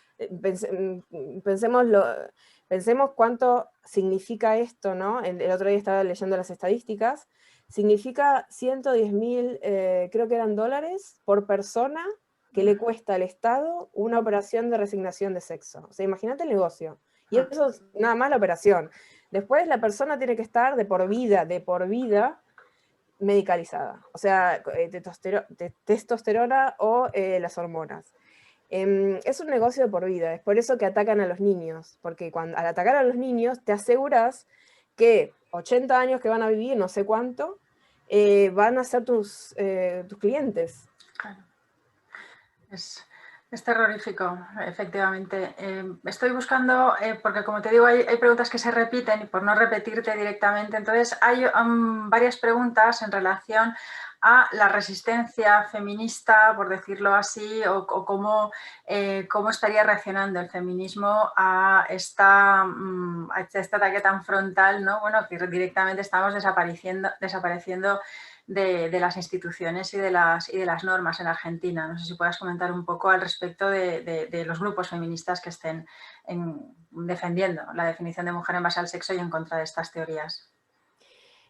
Pensemos, pensemos cuánto significa esto, ¿no? El otro día estaba leyendo las estadísticas, significa 110.000, creo que eran dólares, por persona que le cuesta al Estado una operación de resignación de sexo. O sea, imagínate el negocio. Y eso es nada más la operación. Después la persona tiene que estar de por vida, medicalizada, o sea, testosterona o las hormonas. Es un negocio de por vida, es por eso que atacan a los niños, porque al atacar a los niños te aseguras que 80 años que van a vivir, no sé cuánto, van a ser tus clientes. Claro. Es terrorífico, efectivamente. Estoy buscando, porque como te digo, hay preguntas que se repiten y por no repetirte directamente, entonces hay varias preguntas en relación a la resistencia feminista, por decirlo así, o cómo estaría reaccionando el feminismo a este ataque tan frontal, ¿no? Bueno, que directamente estamos desapareciendo de las instituciones y de las normas en Argentina. No sé si puedas comentar un poco al respecto de los grupos feministas que estén defendiendo la definición de mujer en base al sexo y en contra de estas teorías.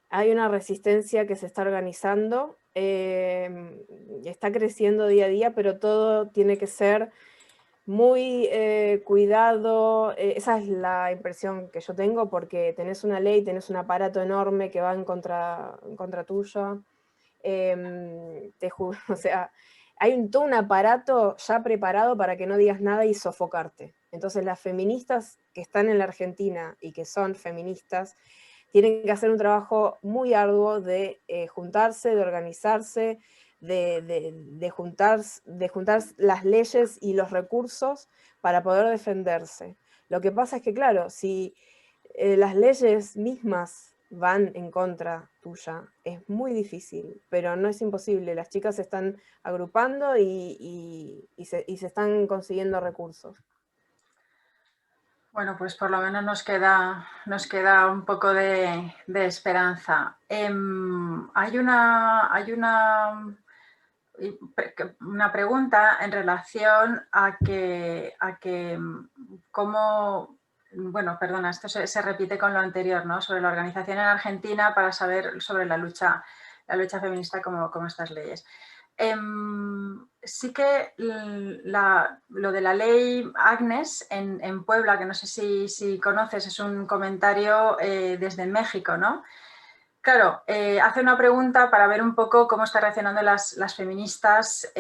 Hay una resistencia que se está organizando, está creciendo día a día, pero todo tiene que ser muy cuidado. Esa es la impresión que yo tengo, porque tenés una ley, tenés un aparato enorme que va en contra tuyo. O sea, hay todo un aparato ya preparado para que no digas nada y sofocarte. Entonces las feministas que están en la Argentina y que son feministas tienen que hacer un trabajo muy arduo de juntarse, de organizarse, de juntar las leyes y los recursos para poder defenderse. Lo que pasa es que, claro, si las leyes mismas van en contra tuya, es muy difícil, pero no es imposible. Las chicas se están agrupando y se están consiguiendo recursos. Bueno, pues por lo menos nos queda un poco de esperanza. Hay una pregunta en relación a que cómo, bueno, perdona, esto se repite con lo anterior, ¿no? Sobre la organización en Argentina para saber sobre la lucha feminista como estas leyes. Sí que lo de la ley Agnes en Puebla, que no sé si conoces, es un comentario desde México, ¿no? Claro, hace una pregunta para ver un poco cómo están reaccionando las feministas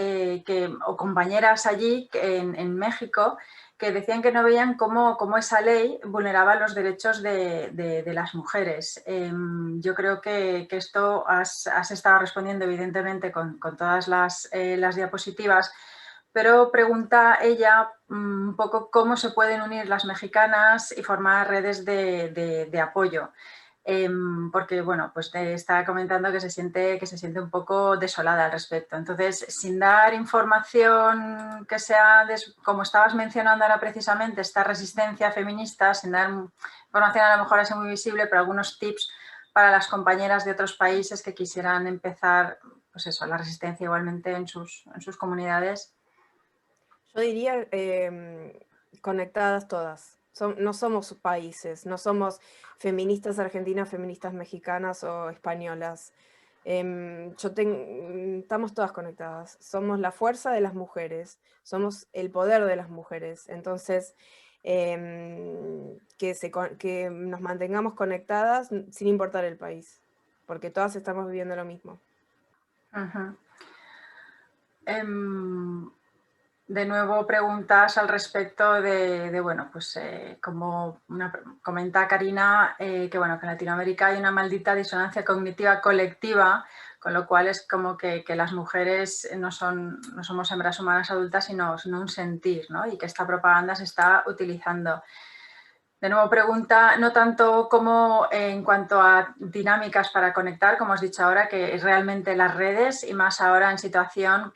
o compañeras allí en México, que decían que no veían cómo esa ley vulneraba los derechos de las mujeres. Yo creo que esto has estado respondiendo evidentemente con todas las diapositivas, pero pregunta ella un poco cómo se pueden unir las mexicanas y formar redes de apoyo. Porque, bueno, pues te estaba comentando que se siente un poco desolada al respecto. Entonces, sin dar información que sea, como estabas mencionando ahora precisamente, esta resistencia feminista, sin dar información a lo mejor así muy visible, pero algunos tips para las compañeras de otros países que quisieran empezar, pues eso, la resistencia igualmente en sus comunidades. Yo diría conectadas todas. No somos países, no somos feministas argentinas, feministas mexicanas o españolas. Estamos todas conectadas. Somos la fuerza de las mujeres, somos el poder de las mujeres. Entonces, que nos mantengamos conectadas sin importar el país, porque todas estamos viviendo lo mismo. Uh-huh. De nuevo preguntas al respecto de bueno, pues como comenta Karina, que bueno, que en Latinoamérica hay una maldita disonancia cognitiva colectiva, con lo cual es como que las mujeres no somos hembras humanas adultas, sino un sentir, ¿no? Y que esta propaganda se está utilizando. De nuevo pregunta, no tanto como en cuanto a dinámicas para conectar, como has dicho ahora, que es realmente las redes y más ahora en situación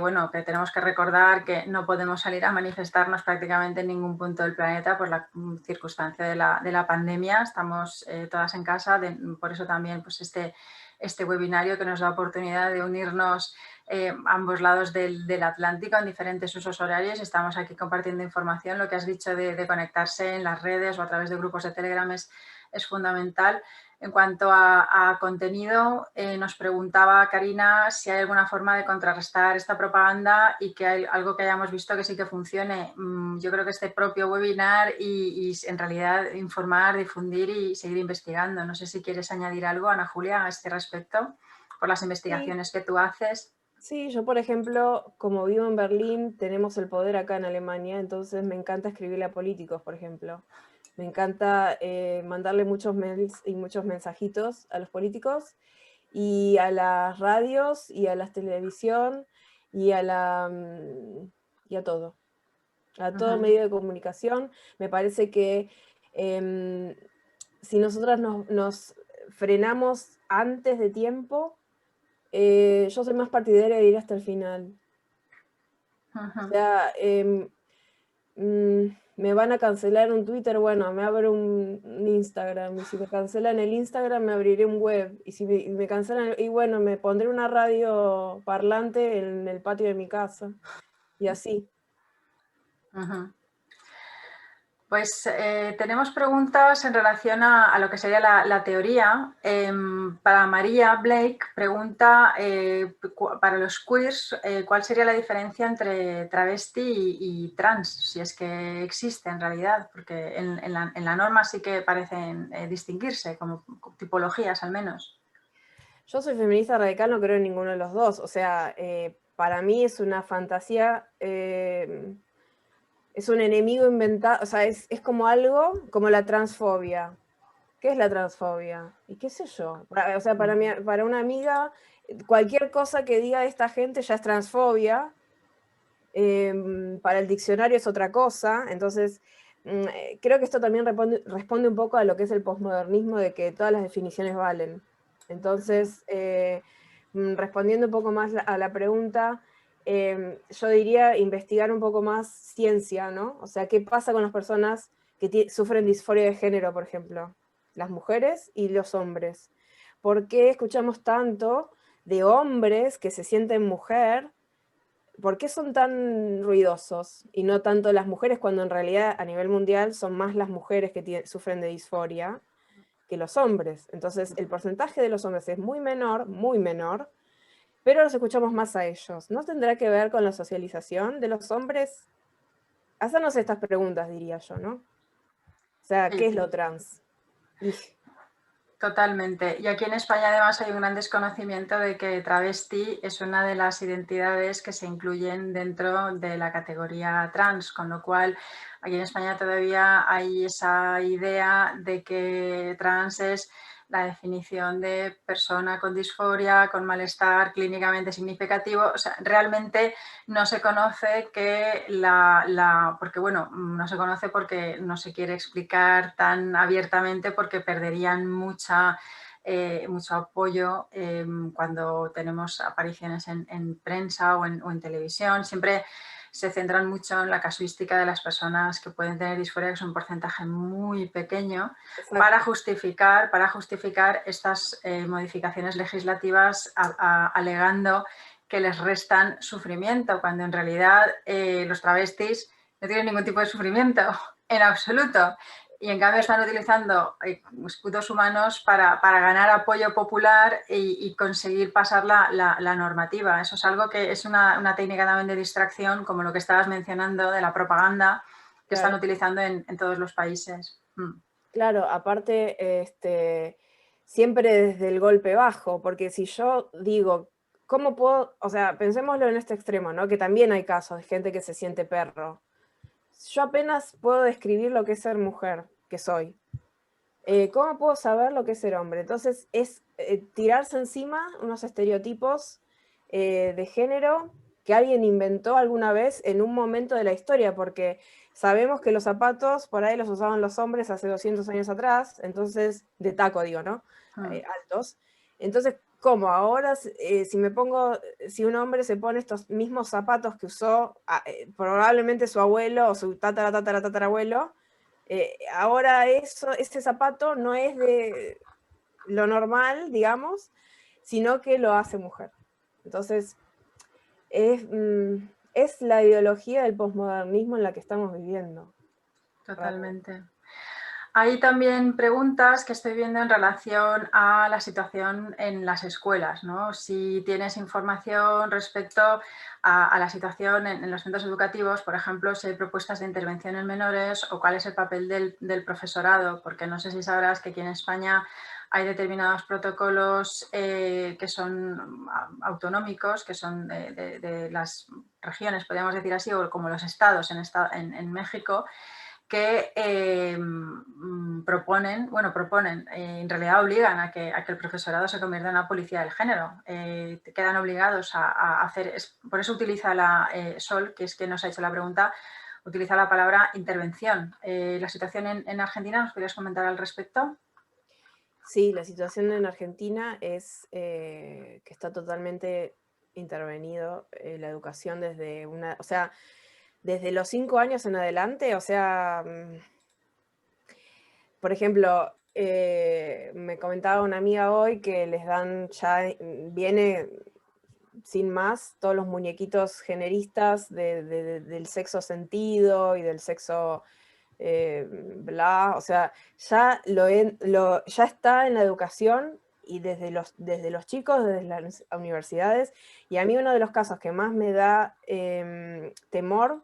bueno, que tenemos que recordar que no podemos salir a manifestarnos prácticamente en ningún punto del planeta por la circunstancia de la pandemia. Estamos todas en casa, por eso también pues este webinario que nos da oportunidad de unirnos ambos lados del Atlántico en diferentes usos horarios. Estamos aquí compartiendo información. Lo que has dicho de conectarse en las redes o a través de grupos de Telegram es fundamental. En cuanto a contenido, nos preguntaba Karina si hay alguna forma de contrarrestar esta propaganda y que hay algo que hayamos visto que sí que funcione. Yo creo que este propio webinar y en realidad informar, difundir y seguir investigando. No sé si quieres añadir algo, Ana Julia, a este respecto, por las investigaciones que tú haces. Sí, yo por ejemplo, como vivo en Berlín, tenemos el poder acá en Alemania, entonces me encanta escribirle a políticos, por ejemplo. Me encanta mandarle muchos mails y muchos mensajitos a los políticos y a las radios y a la televisión y y a todo. A todo medio de comunicación. Me parece que si nosotras nos frenamos antes de tiempo, yo soy más partidaria de ir hasta el final. O sea, me van a cancelar un Twitter, bueno, me abro un Instagram, y si me cancelan el Instagram me abriré un web, y si me cancelan, y bueno, me pondré una radio parlante en el patio de mi casa, y así. Pues tenemos preguntas en relación a lo que sería la teoría. Para María Blake pregunta, para los queers, ¿cuál sería la diferencia entre travesti y trans? Si es que existe en realidad, porque en la norma sí que parecen distinguirse, como tipologías al menos. Yo soy feminista radical, no creo en ninguno de los dos. O sea, para mí es una fantasía... es un enemigo inventado, o sea, es como algo, como la transfobia. ¿Qué es la transfobia? Y qué sé yo. O sea, para una amiga, cualquier cosa que diga esta gente ya es transfobia. Para el diccionario es otra cosa. Entonces, creo que esto también responde un poco a lo que es el posmodernismo, de que todas las definiciones valen. Entonces, respondiendo un poco más a la pregunta, yo diría investigar un poco más ciencia, ¿no? O sea, ¿qué pasa con las personas que sufren disforia de género, por ejemplo? Las mujeres y los hombres. ¿Por qué escuchamos tanto de hombres que se sienten mujer? ¿Por qué son tan ruidosos y no tanto las mujeres, cuando en realidad a nivel mundial son más las mujeres que sufren de disforia que los hombres? Entonces el porcentaje de los hombres es muy menor, pero los escuchamos más a ellos. ¿No tendrá que ver con la socialización de los hombres? Hacernos estas preguntas, diría yo, ¿no? O sea, ¿qué es lo trans? Totalmente. Y aquí en España además hay un gran desconocimiento de que travesti es una de las identidades que se incluyen dentro de la categoría trans, con lo cual aquí en España todavía hay esa idea de que trans es la definición de persona con disforia, con malestar clínicamente significativo. O sea, realmente no se conoce que porque bueno, no se conoce porque no se quiere explicar tan abiertamente, porque perderían mucho apoyo cuando tenemos apariciones en prensa o en televisión. Siempre se centran mucho en la casuística de las personas que pueden tener disforia, que es un porcentaje muy pequeño, para justificar estas modificaciones legislativas alegando que les restan sufrimiento, cuando en realidad los travestis no tienen ningún tipo de sufrimiento en absoluto. Y en cambio están utilizando escudos humanos para ganar apoyo popular y conseguir pasar la normativa. Eso es algo que es una técnica también de distracción, como lo que estabas mencionando de la propaganda que están utilizando en todos los países. Claro, aparte, siempre desde el golpe bajo, porque si yo digo, ¿cómo puedo? O sea, pensémoslo en este extremo, ¿no? Que también hay casos de gente que se siente perro. Yo apenas puedo describir lo que es ser mujer, que soy. ¿Cómo puedo saber lo que es ser hombre? Entonces es tirarse encima unos estereotipos de género que alguien inventó alguna vez en un momento de la historia, porque sabemos que los zapatos por ahí los usaban los hombres hace 200 años atrás, entonces, de taco digo, ¿no? Altos. Entonces, ¿cómo? Ahora, si un hombre se pone estos mismos zapatos que usó probablemente su abuelo o su tatarabuelo, ahora ese zapato no es de lo normal, digamos, sino que lo hace mujer. Entonces, es la ideología del posmodernismo en la que estamos viviendo. Totalmente. Realmente. Hay también preguntas que estoy viendo en relación a la situación en las escuelas, ¿no? Si tienes información respecto a la situación en los centros educativos, por ejemplo, si hay propuestas de intervención en menores o cuál es el papel del profesorado, porque no sé si sabrás que aquí en España hay determinados protocolos que son autonómicos, que son de las regiones, podríamos decir así, o como los estados en México, que proponen, en realidad obligan a que el profesorado se convierta en una policía del género. Quedan obligados a hacer, por eso utiliza Sol, que es quien nos ha hecho la pregunta, utiliza la palabra intervención. ¿La situación en Argentina nos podrías comentar al respecto? Sí, la situación en Argentina es que está totalmente intervenido la educación desde desde los 5 años en adelante, o sea, por ejemplo, me comentaba una amiga hoy que les dan viene sin más todos los muñequitos generistas del sexo sentido y del sexo bla, o sea, ya ya está en la educación y desde los chicos, desde las universidades, y a mí uno de los casos que más me da temor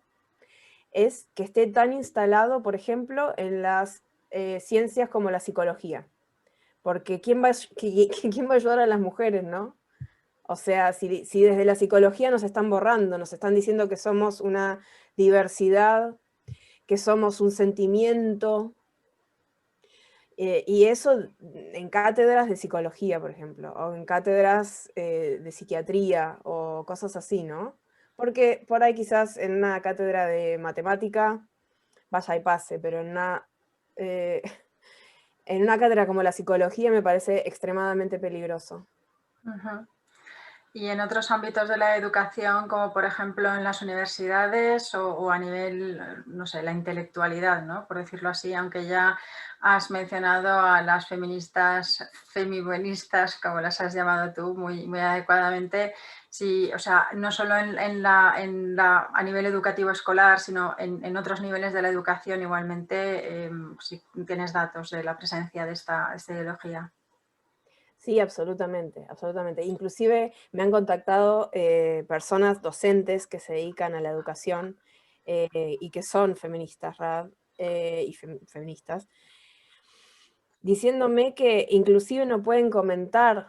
es que esté tan instalado, por ejemplo, en las ciencias como la psicología. Porque ¿quién va a ayudar a las mujeres, no? O sea, si desde la psicología nos están borrando, nos están diciendo que somos una diversidad, que somos un sentimiento, y eso en cátedras de psicología, por ejemplo, o en cátedras de psiquiatría, o cosas así, ¿no? Porque por ahí quizás en una cátedra de matemática vaya y pase, pero en una cátedra como la psicología me parece extremadamente peligroso. Y en otros ámbitos de la educación, como por ejemplo en las universidades o a nivel, no sé, la intelectualidad, ¿no? Por decirlo así, aunque ya has mencionado a las feministas, femibuenistas, como las has llamado tú, muy adecuadamente. Sí, o sea, no solo a nivel educativo escolar, sino en otros niveles de la educación igualmente, si tienes datos de la presencia de esta ideología. Sí, absolutamente, absolutamente. Inclusive me han contactado personas docentes que se dedican a la educación y que son feministas, y feministas, diciéndome que inclusive no pueden comentar,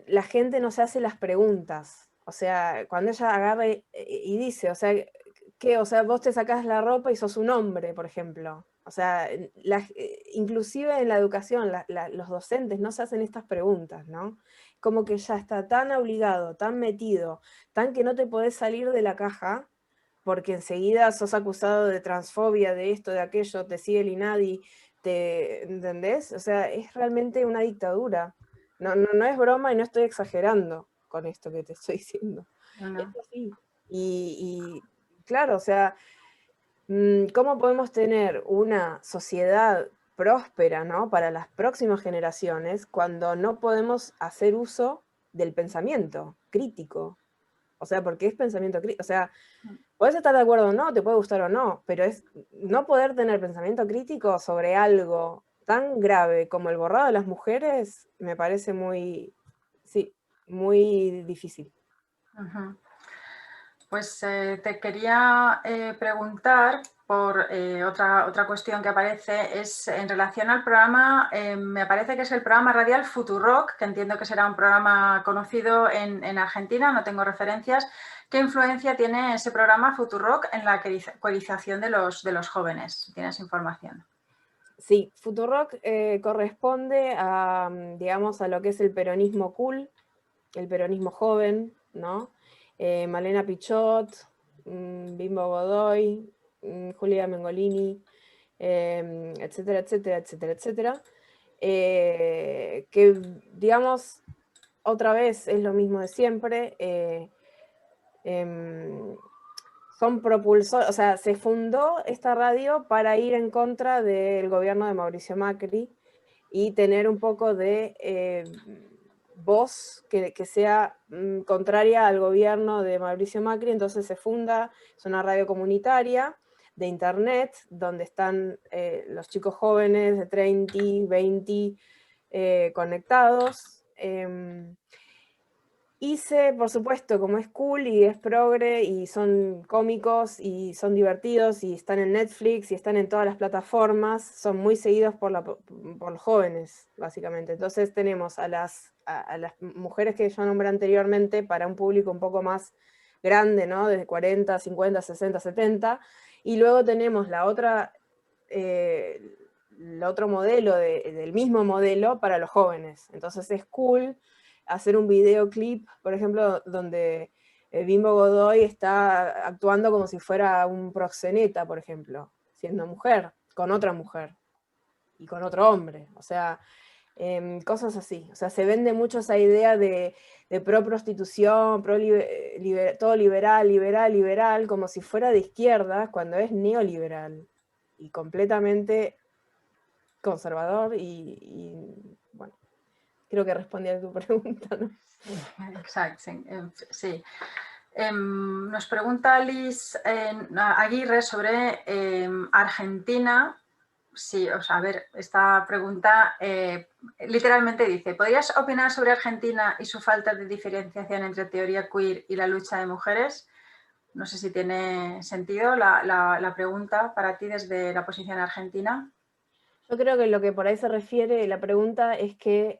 la gente no se hace las preguntas. O sea, cuando ella agarra y dice, o sea, ¿qué? O sea, vos te sacás la ropa y sos un hombre, por ejemplo. O sea, inclusive en la educación, los docentes no se hacen estas preguntas, ¿no? Como que ya está tan obligado, tan metido, tan que no te podés salir de la caja, porque enseguida sos acusado de transfobia, de esto, de aquello, te sigue el INADI, ¿entendés? O sea, es realmente una dictadura. No es broma y no estoy exagerando con esto que te estoy diciendo. Es No. así. Y claro, o sea, ¿cómo podemos tener una sociedad próspera, ¿no?, para las próximas generaciones cuando no podemos hacer uso del pensamiento crítico? O sea, porque es pensamiento crítico. O sea, puedes estar de acuerdo o no, te puede gustar o no, pero es no poder tener pensamiento crítico sobre algo tan grave como el borrado de las mujeres, me parece muy, sí, muy difícil. Ujú. Pues te quería preguntar por otra cuestión que aparece, es en relación al programa, me parece que es el programa radial Futurock, que entiendo que será un programa conocido en Argentina, no tengo referencias. ¿Qué influencia tiene ese programa Futurock en la coedización de los jóvenes? ¿Tienes información? Sí, Futurock corresponde a, digamos, a lo que es el peronismo cool, el peronismo joven, ¿no? Malena Pichot, Bimbo Godoy, Julia Mengolini, etcétera, etcétera, etcétera, etcétera. Que, digamos, otra vez es lo mismo de siempre. Son propulsores, o sea, se fundó esta radio para ir en contra del gobierno de Mauricio Macri y tener un poco de voz que sea contraria al gobierno de Mauricio Macri. Entonces se funda, es una radio comunitaria de internet, donde están los chicos jóvenes de 30, 20 conectados. Hice, por supuesto, como es cool y es progre y son cómicos y son divertidos y están en Netflix y están en todas las plataformas, son muy seguidos por los jóvenes, básicamente. Entonces tenemos a las mujeres que yo nombré anteriormente para un público un poco más grande, ¿no? Desde 40, 50, 60, 70. Y luego tenemos el otro modelo del mismo modelo para los jóvenes. Entonces es cool hacer un videoclip, por ejemplo, donde Bimbo Godoy está actuando como si fuera un proxeneta, por ejemplo, siendo mujer, con otra mujer y con otro hombre. O sea, cosas así. O sea, se vende mucho esa idea de pro prostitución, todo liberal, liberal, liberal, como si fuera de izquierda, cuando es neoliberal y completamente conservador y bueno, creo que respondí a tu pregunta, ¿no? Exacto, sí. Nos pregunta Liz Aguirre sobre Argentina. Sí, o sea, a ver, esta pregunta literalmente dice: ¿podrías opinar sobre Argentina y su falta de diferenciación entre teoría queer y la lucha de mujeres? No sé si tiene sentido la pregunta para ti desde la posición argentina. Yo creo que lo que por ahí se refiere la pregunta es que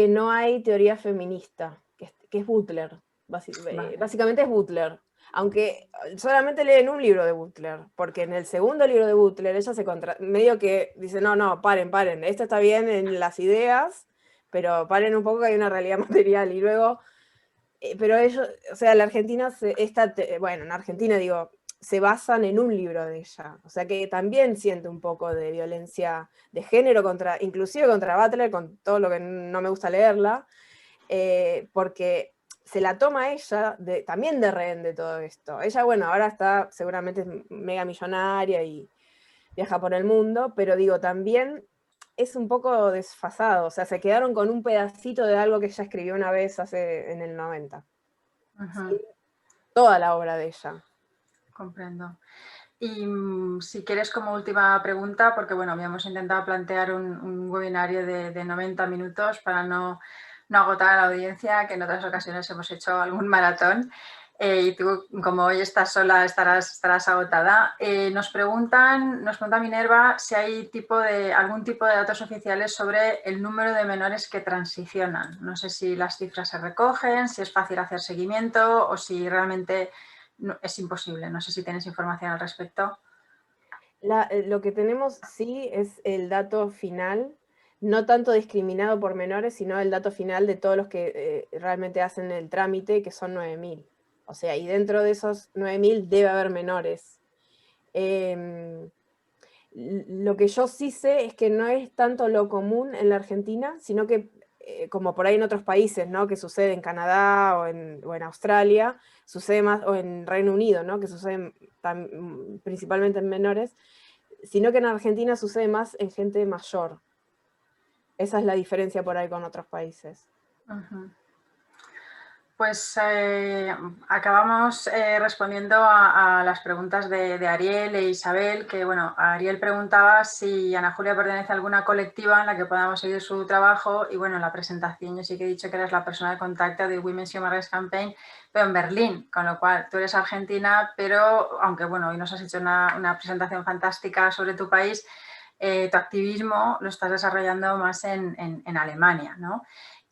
no hay teoría feminista, que es Butler. Vale. Básicamente es Butler. Aunque solamente leen un libro de Butler, porque en el segundo libro de Butler ella medio que dice, no, paren, esto está bien en las ideas, pero paren un poco que hay una realidad material. Y luego, pero ellos, o sea, la Argentina, bueno, en Argentina digo, se basan en un libro de ella. O sea que también siente un poco de violencia de género, inclusive contra Butler, con todo lo que no me gusta leerla, porque se la toma ella también de rehén de todo esto. Ella, bueno, ahora está seguramente mega millonaria y viaja por el mundo, pero digo, también es un poco desfasado. O sea, se quedaron con un pedacito de algo que ella escribió una vez en el 90. Uh-huh. Sí, toda la obra de ella. Comprendo. Y si quieres, como última pregunta, porque bueno, habíamos intentado plantear un webinario de 90 minutos para no agotar a la audiencia, que en otras ocasiones hemos hecho algún maratón, y tú, como hoy estás sola, estarás agotada. Nos pregunta Minerva si hay algún tipo de datos oficiales sobre el número de menores que transicionan. No sé si las cifras se recogen, si es fácil hacer seguimiento o si realmente es imposible. No sé si tienes información al respecto. Lo que tenemos sí es el dato final, no tanto discriminado por menores, sino el dato final de todos los que realmente hacen el trámite, que son 9.000. O sea, y dentro de esos 9.000 debe haber menores. Lo que yo sí sé es que no es tanto lo común en la Argentina, sino que como por ahí en otros países, ¿no? Que sucede en Canadá o en Australia, sucede más, o en Reino Unido, ¿no? Que sucede principalmente en menores, sino que en Argentina sucede más en gente mayor. Esa es la diferencia por ahí con otros países. Uh-huh. Pues acabamos respondiendo a las preguntas de Ariel e Isabel, que bueno, Ariel preguntaba si Ana Julia pertenece a alguna colectiva en la que podamos seguir su trabajo, y bueno, en la presentación yo sí que he dicho que eres la persona de contacto de Women's Human Rights Campaign, pero en Berlín, con lo cual tú eres argentina, pero aunque bueno, hoy nos has hecho una presentación fantástica sobre tu país, tu activismo lo estás desarrollando más en Alemania, ¿no?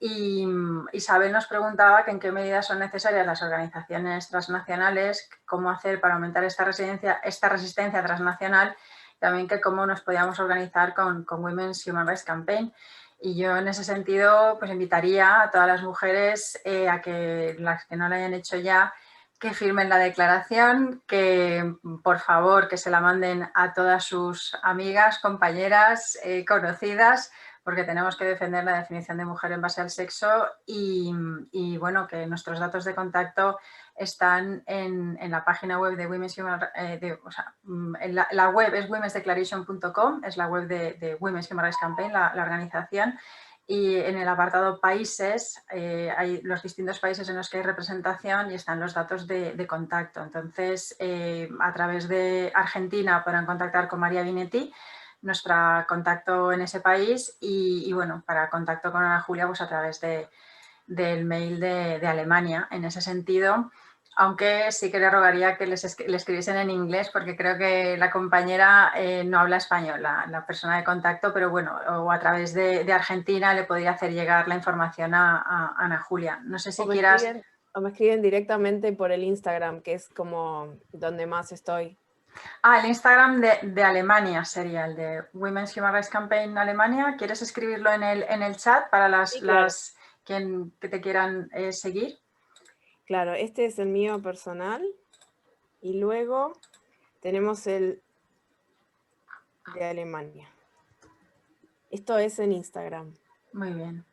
Y Isabel nos preguntaba que en qué medidas son necesarias las organizaciones transnacionales, cómo hacer para aumentar esta resistencia transnacional, también que cómo nos podíamos organizar con Women's Human Rights Campaign. Y yo en ese sentido pues invitaría a todas las mujeres a que las que no lo hayan hecho ya, que firmen la declaración, que por favor que se la manden a todas sus amigas, compañeras, conocidas, porque tenemos que defender la definición de mujer en base al sexo y bueno, que nuestros datos de contacto están en la página web de Women's Human la web es womensdeclaration.com, es la web de Women's Human Rights Campaign, la organización, y en el apartado países hay los distintos países en los que hay representación y están los datos de contacto. Entonces, a través de Argentina podrán contactar con María Vinetti, nuestra contacto en ese país, y bueno, para contacto con Ana Julia, pues a través del mail de Alemania, en ese sentido, aunque sí que le rogaría que le escribiesen en inglés, porque creo que la compañera no habla español, la persona de contacto, pero bueno, o a través de Argentina le podría hacer llegar la información a Ana Julia. No sé si quieras... O me escriben directamente por el Instagram, que es como donde más estoy. El Instagram de Alemania sería el de Women's Human Rights Campaign Alemania. ¿Quieres escribirlo en el chat para Sí, claro. que te quieran seguir? Claro, este es el mío personal y luego tenemos el de Alemania. Esto es en Instagram. Muy bien.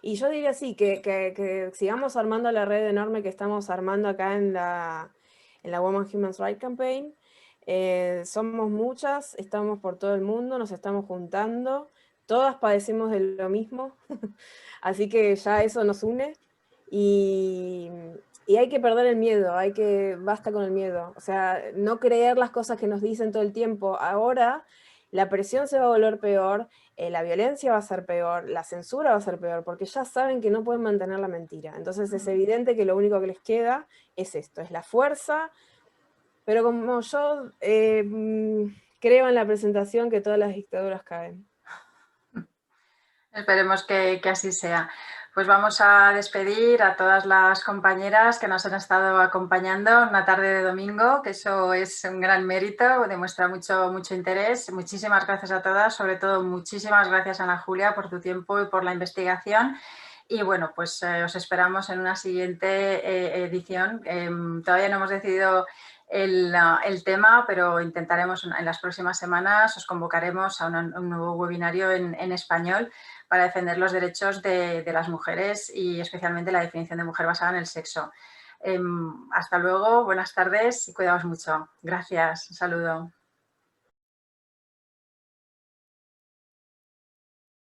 Y yo diría así, que sigamos armando la red enorme que estamos armando acá en la Women Human Rights Campaign. Somos muchas, estamos por todo el mundo, nos estamos juntando, todas padecemos de lo mismo, así que ya eso nos une. Y hay que perder el miedo, basta con el miedo. O sea, no creer las cosas que nos dicen todo el tiempo. Ahora la presión se va a volver peor, la violencia va a ser peor, la censura va a ser peor, porque ya saben que no pueden mantener la mentira. Entonces es evidente que lo único que les queda es esto, es la fuerza. Pero como yo creo en la presentación que todas las dictaduras caen. Esperemos que así sea. Pues vamos a despedir a todas las compañeras que nos han estado acompañando una tarde de domingo, que eso es un gran mérito, demuestra mucho interés. Muchísimas gracias a todas, sobre todo muchísimas gracias Ana Julia por tu tiempo y por la investigación. Y bueno, pues os esperamos en una siguiente edición. Todavía no hemos decidido el tema, pero intentaremos en las próximas semanas, os convocaremos a un nuevo webinario en español para defender los derechos de las mujeres y especialmente la definición de mujer basada en el sexo. Hasta luego, buenas tardes y cuidaos mucho. Gracias, un saludo.